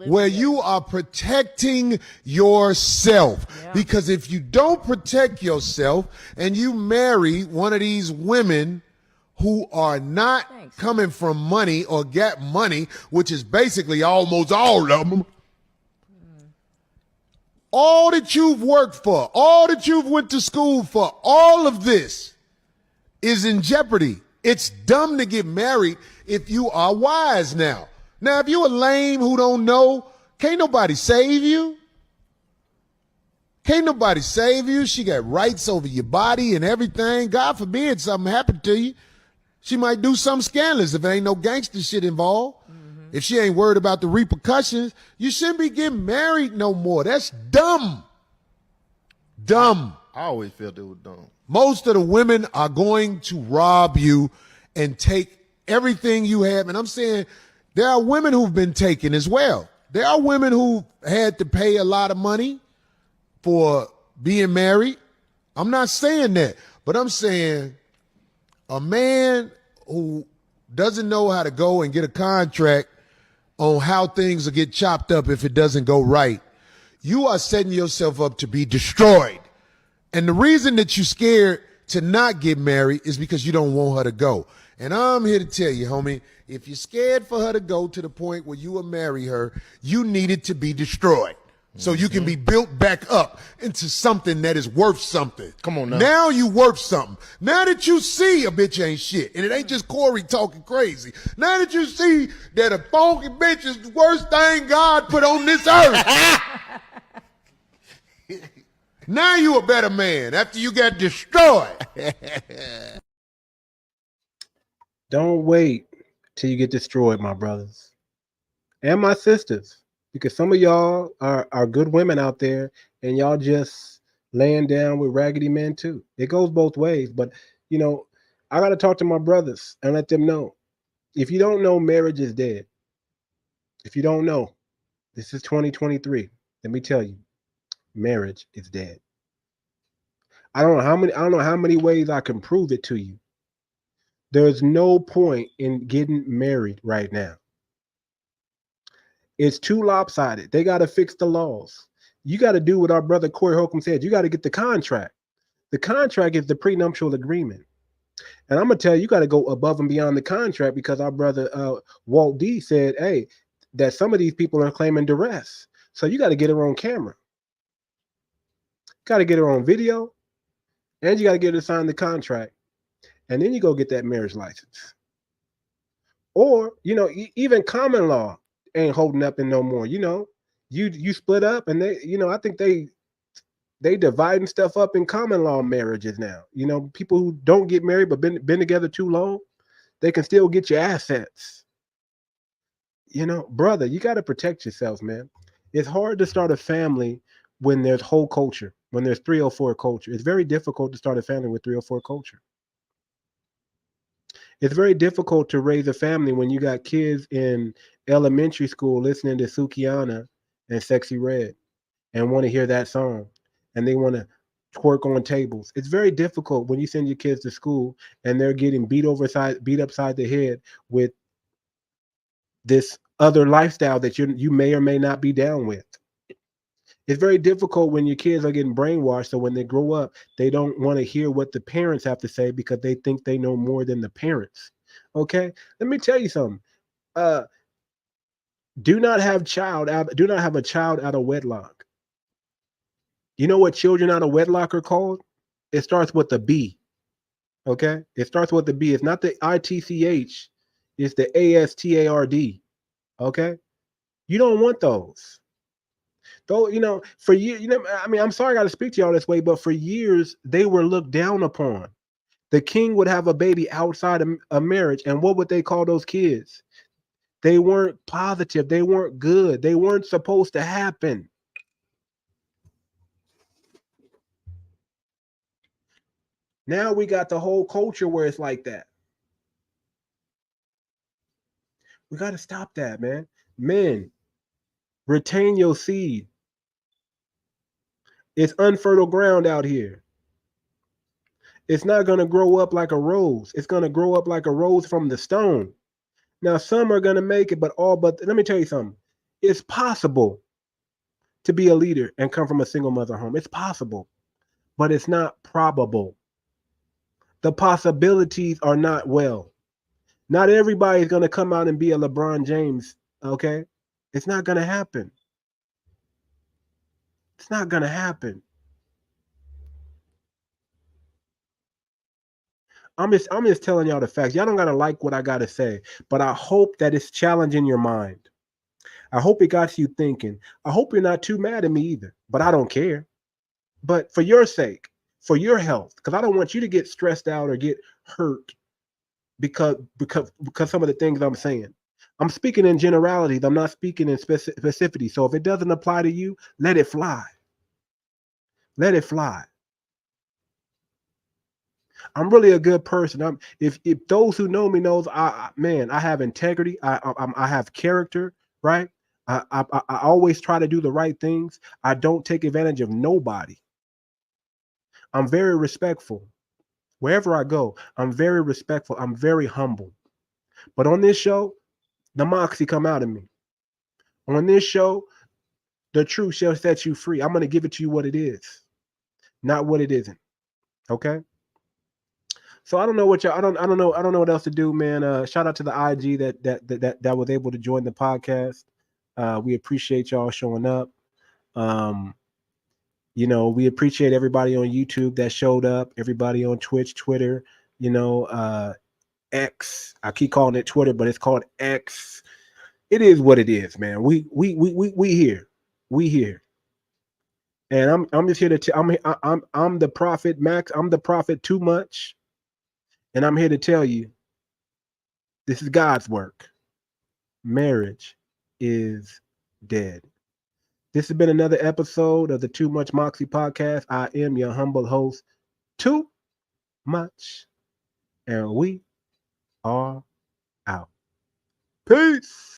where you are protecting yourself. Yeah. Because if you don't protect yourself and you marry one of these women who are not coming from money or get money, which is basically almost all of them, all that you've worked for, all that you've went to school for, all of this is in jeopardy. It's dumb to get married if you are wise now. Now, if you're a lame who don't know, can't nobody save you. Can't nobody save you. She got rights over your body and everything. God forbid something happened to you. She might do something scandalous if there ain't no gangster shit involved. If she ain't worried about the repercussions, you shouldn't be getting married no more. That's dumb. Dumb. I always felt it was dumb. Most of the women are going to rob you and take everything you have. And I'm saying there are women who've been taken as well. There are women who had to pay a lot of money for being married. I'm not saying that, but I'm saying a man who doesn't know how to go and get a contract on how things will get chopped up if it doesn't go right, you are setting yourself up to be destroyed. And the reason that you're scared to not get married is because you don't want her to go. And I'm here to tell you, homie, if you're scared for her to go to the point where you will marry her, you need it to be destroyed. So you can be built back up into something that is worth something. Come on now. Now you worth something. Now that you see a bitch ain't shit, and it ain't just Corey talking crazy. Now that you see that a funky bitch is the worst thing God put on this earth. Now you a better man after you got destroyed. Don't wait till you get destroyed, my brothers and my sisters. Because some of y'all are good women out there and y'all just laying down with raggedy men too. It goes both ways. But, you know, I got to talk to my brothers and let them know. If you don't know, marriage is dead. If you don't know, this is 2023. Let me tell you, marriage is dead. I don't know how many ways I can prove it to you. There's no point in getting married right now. It's too lopsided. They got to fix the laws. You got to do what our brother Corey Holcomb said. You got to get the contract. The contract is the prenuptial agreement. And I'm going to tell you, you got to go above and beyond the contract because our brother Walt D said, hey, that some of these people are claiming duress. So you got to get her on camera. Got to get her on video. and you got to get her to sign the contract, and then you go get that marriage license. Or, even common law ain't holding up in no more. You split up, and they, I think they dividing stuff up in common law marriages now. People who don't get married but been together too long, they can still get your assets. Brother, you got to protect yourself, man. It's hard to start a family when there's whole culture, when there's 304 culture. It's very difficult to start a family with 304 culture. It's very difficult to raise a family when you got kids in elementary school listening to Sukiana and Sexy Red and want to hear that song, and they want to twerk on tables. It's very difficult when you send your kids to school and they're getting beat upside the head with this other lifestyle that you may or may not be down with. It's very difficult when your kids are getting brainwashed, so when they grow up, they don't want to hear what the parents have to say because they think they know more than the parents. Okay? Let me tell you something. Do not have a child out of wedlock. You know what children out of wedlock are called? It starts with the B. Okay? It starts with the B. It's not the ITCH. It's the ASTARD. Okay? You don't want those. Though, for years, I'm sorry I got to speak to y'all this way, but for years, they were looked down upon. The king would have a baby outside of a marriage, and what would they call those kids? They weren't positive. They weren't good. They weren't supposed to happen. Now we got the whole culture where it's like that. We got to stop that, man. Men, retain your seed. It's unfertile ground out here. It's not going to grow up like a rose. It's going to grow up like a rose from the stone. Now, some are going to make it, but let me tell you something. It's possible to be a leader and come from a single mother home. It's possible, but it's not probable. The possibilities are not well. Not everybody is going to come out and be a LeBron James, okay? It's not going to happen. It's not going to happen. I'm just telling y'all the facts. Y'all don't got to like what I got to say, but I hope that it's challenging your mind. I hope it got you thinking. I hope you're not too mad at me either, but I don't care. But for your sake, for your health, because I don't want you to get stressed out or get hurt because some of the things I'm saying. I'm speaking in generalities. I'm not speaking in specificity. So if it doesn't apply to you, let it fly. Let it fly. I'm really a good person. If those who know me knows, I have integrity. I have character, right? I always try to do the right things. I don't take advantage of nobody. I'm very respectful. Wherever I go, I'm very respectful. I'm very humble. But on this show, the Moxie come out of me. On this show, the truth shall set you free. I'm going to give it to you what it is, not what it isn't. Okay? So I don't know what y'all. I don't know what else to do, man. Shout out to the IG that was able to join the podcast. We appreciate y'all showing up. We appreciate everybody on YouTube that showed up. Everybody on Twitch, Twitter. X. I keep calling it Twitter, but it's called X. It is what it is, man. We here. We here. And I'm just here to I'm the prophet Max. I'm the prophet too much. And I'm here to tell you, this is God's work. Marriage is dead. This has been another episode of the Too Much Moxie podcast. I am your humble host, Too Much, and we are out. Peace.